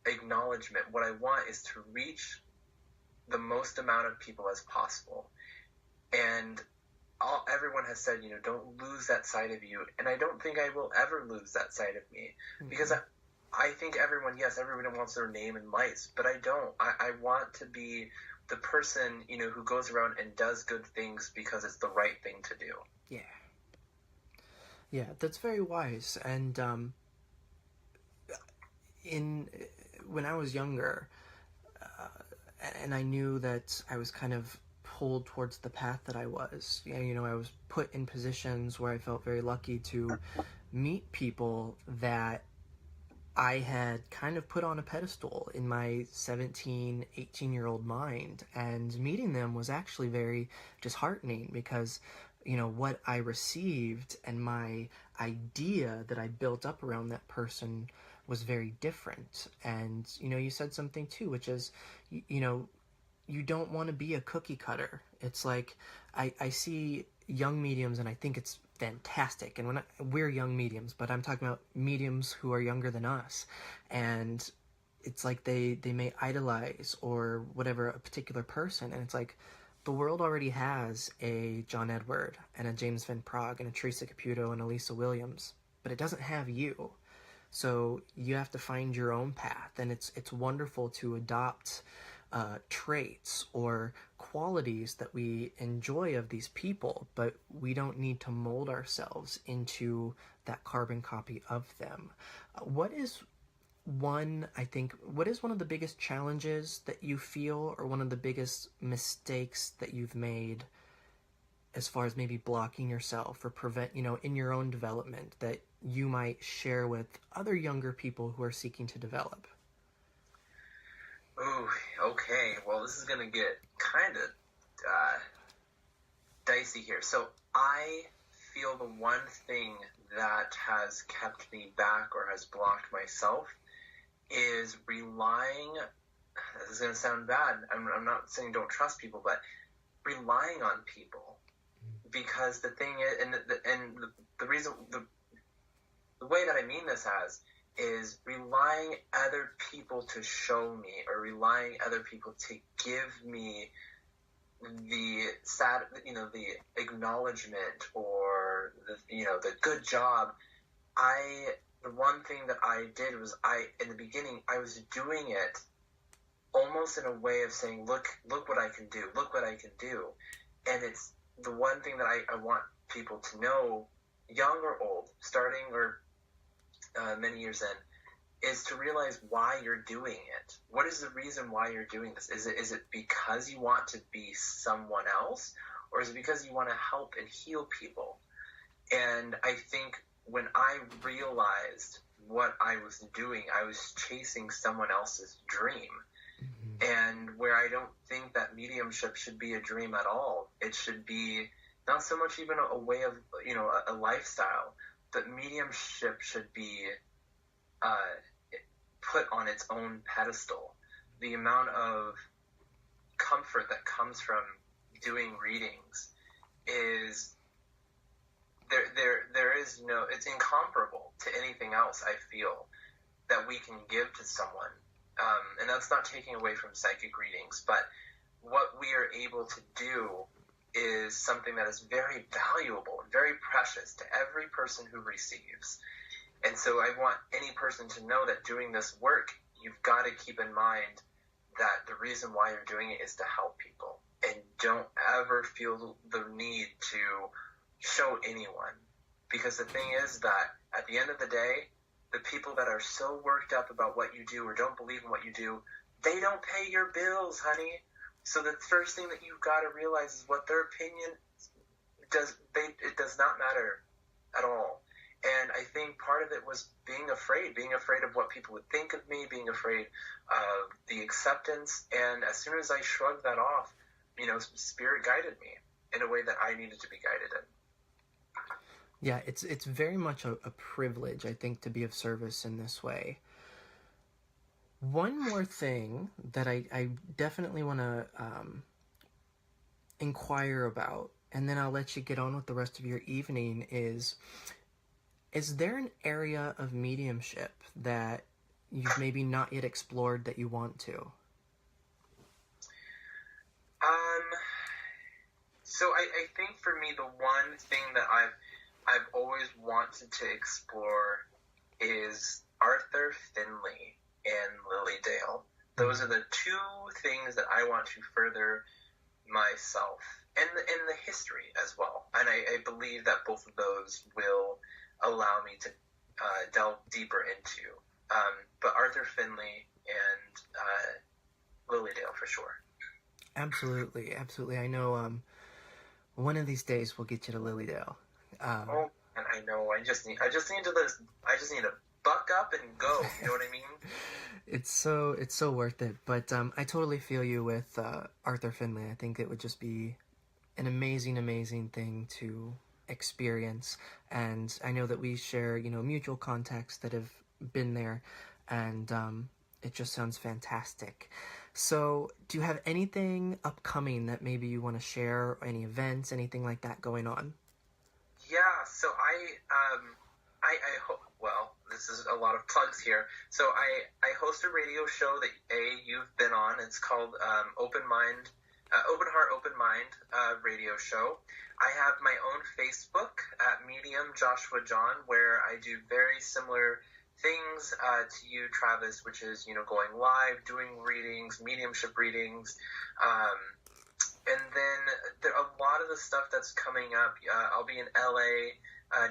acknowledgement. What I want is to reach the most amount of people as possible. And everyone has said, don't lose that side of you. And I don't think I will ever lose that side of me, because I think everyone wants their name in lights, but I don't. I want to be the person, who goes around and does good things because it's the right thing to do. Yeah. Yeah, that's very wise. And when I was younger, and I knew that I was kind of pulled towards the path that I was, I was put in positions where I felt very lucky to meet people that I had kind of put on a pedestal in my 17, 18-year-old mind, and meeting them was actually very disheartening, because, what I received and my idea that I built up around that person was very different. And, you said something too, which is, you don't want to be a cookie cutter. It's like, I see young mediums and I think it's fantastic. And we're young mediums, but I'm talking about mediums who are younger than us. And it's like they may idolize or whatever a particular person. And it's like, the world already has a John Edward and a James Van Praagh and a Teresa Caputo and a Lisa Williams, but it doesn't have you. So you have to find your own path. And it's wonderful to adopt traits or qualities that we enjoy of these people, but we don't need to mold ourselves into that carbon copy of them. What is one of the biggest challenges that you feel, or one of the biggest mistakes that you've made as far as maybe blocking yourself or prevent, in your own development, that you might share with other younger people who are seeking to develop? Ooh, okay. Well, this is going to get kind of dicey here. So I feel the one thing that has kept me back or has blocked myself is relying, this is going to sound bad, I'm not saying don't trust people, but relying on people. Because the thing is, and the reason, the way that I mean this as, is relying other people to show me, or relying other people to give me the the acknowledgement, or the good job. The one thing that I did was, in the beginning, I was doing it almost in a way of saying, look what I can do, look what I can do. And it's the one thing that I want people to know, young or old, starting or many years in, is to realize why you're doing it. What is the reason why you're doing this? Is it because you want to be someone else, or is it because you want to help and heal people? And I think when I realized what I was doing, I was chasing someone else's dream. And where I don't think that mediumship should be a dream at all. It should be not so much even a way of, a lifestyle, but mediumship should be put on its own pedestal. The amount of comfort that comes from doing readings is there is no, it's incomparable to anything else, I feel, that we can give to someone. And that's not taking away from psychic readings, but what we are able to do is something that is very valuable and very precious to every person who receives. And so I want any person to know that doing this work, you've got to keep in mind that the reason why you're doing it is to help people. And don't ever feel the need to show anyone. Because the thing is that at the end of the day, the people that are so worked up about what you do or don't believe in what you do, they don't pay your bills, honey. So the first thing that you've got to realize is what their opinion it does not matter at all. And I think part of it was being afraid of what people would think of me, being afraid of the acceptance. And as soon as I shrugged that off, Spirit guided me in a way that I needed to be guided in. Yeah, it's very much a privilege, I think, to be of service in this way. One more thing that I definitely want to inquire about, and then I'll let you get on with the rest of your evening, is there an area of mediumship that you've maybe not yet explored that you want to? So I think for me, the one thing that I've always wanted to explore is Arthur Finley and Lily Dale. Those are the two things that I want to further myself, and the history as well. And I believe that both of those will allow me to delve deeper into. But Arthur Finley and Lily Dale for sure. Absolutely. I know one of these days we'll get you to Lily Dale. And I know. I just need to buck up and go. You know what I mean? It's so worth it. But I totally feel you with Arthur Finley. I think it would just be an amazing thing to experience. And I know that we share, mutual contacts that have been there, and it just sounds fantastic. So, do you have anything upcoming that maybe you want to share, any events, anything like that going on? Yeah, so I hope, well, this is a lot of plugs here. So I host a radio show that you've been on. It's called Open Heart, Open Mind radio show. I have my own Facebook at Medium Joshua John, where I do very similar things to you, Travis, which is, going live, doing readings, mediumship readings. And then a lot of the stuff that's coming up, I'll be in LA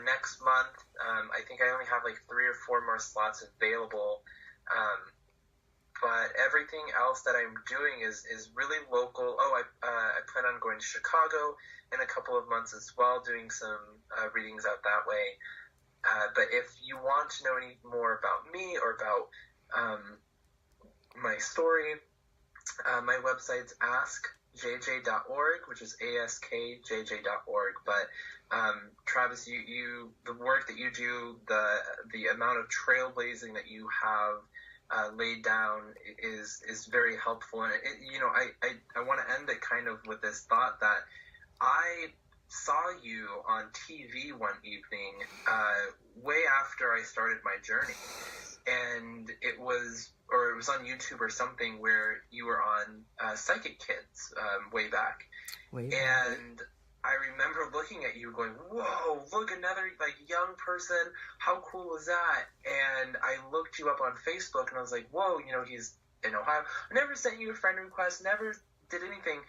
next month. I think I only have like 3 or 4 more slots available. But everything else that I'm doing is really local. I plan on going to Chicago in a couple of months as well, doing some readings out that way. But if you want to know any more about me or about my story, my website's askjj.org, which is askjj.org. But Travis, you the work that you do, the amount of trailblazing that you have laid down is very helpful. And I want to end it kind of with this thought that I saw you on TV one evening, way after I started my journey, and it was on YouTube or something, where you were on Psychic Kids way back. And I remember looking at you going, whoa, look, another young person, how cool is that? And I looked you up on Facebook and I was like, whoa, he's in Ohio. I never sent you a friend request, never did anything.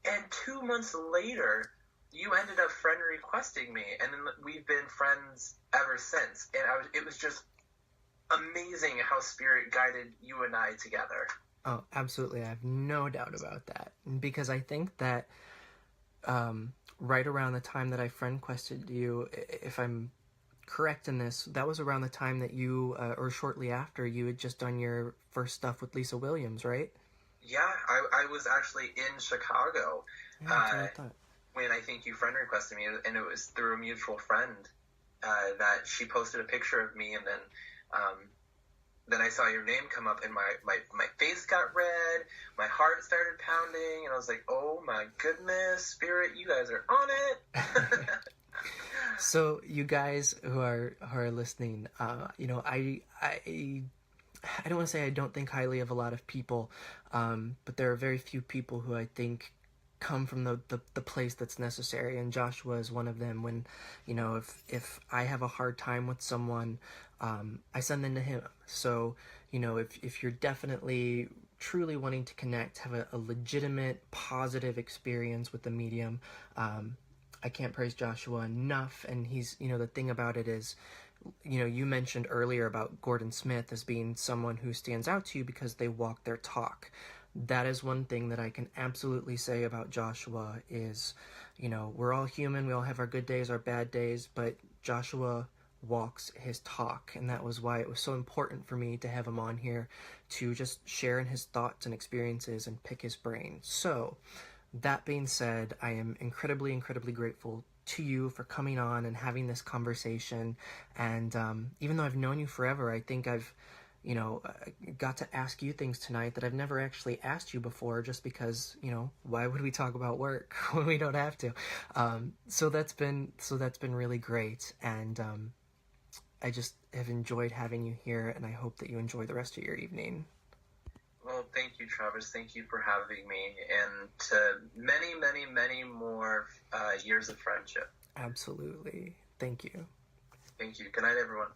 And 2 months later, you ended up friend requesting me, and then we've been friends ever since. And it was just amazing how Spirit guided you and I together. Oh, absolutely. I have no doubt about that. Because I think that right around the time that I friend requested you, if I'm correct in this, that was around the time that you, or shortly after, you had just done your first stuff with Lisa Williams, right? Yeah, I was actually in Chicago. Yeah, that's what I thought. when I think you friend requested me, and it was through a mutual friend that she posted a picture of me, and then I saw your name come up, and my face got red, my heart started pounding, and I was like, oh my goodness, Spirit, you guys are on it. So you guys who are listening, you know, I don't want to say I don't think highly of a lot of people, but there are very few people who I think come from the place that's necessary, and Joshua is one of them. When, you know, if I have a hard time with someone, I send them to him. So, you know, if you're definitely truly wanting to connect, have a legitimate positive experience with the medium, I can't praise Joshua enough. And he's, you know, the thing about it is, you know, you mentioned earlier about Gordon Smith as being someone who stands out to you because they walk their talk. That is one thing that I can absolutely say about Joshua is, you know, we're all human. We all have our good days, our bad days, but Joshua walks his talk. And that was why it was so important for me to have him on here to just share in his thoughts and experiences and pick his brain. So that being said, I am incredibly, incredibly grateful to you for coming on and having this conversation. And even though I've known you forever, I think I've, you know, got to ask you things tonight that I've never actually asked you before, just because, you know, why would we talk about work when we don't have to? So that's been really great. And I just have enjoyed having you here, and I hope that you enjoy the rest of your evening. Well, thank you, Travis. Thank you for having me, and to many, many, many more years of friendship. Absolutely. Thank you. Thank you. Good night, everyone.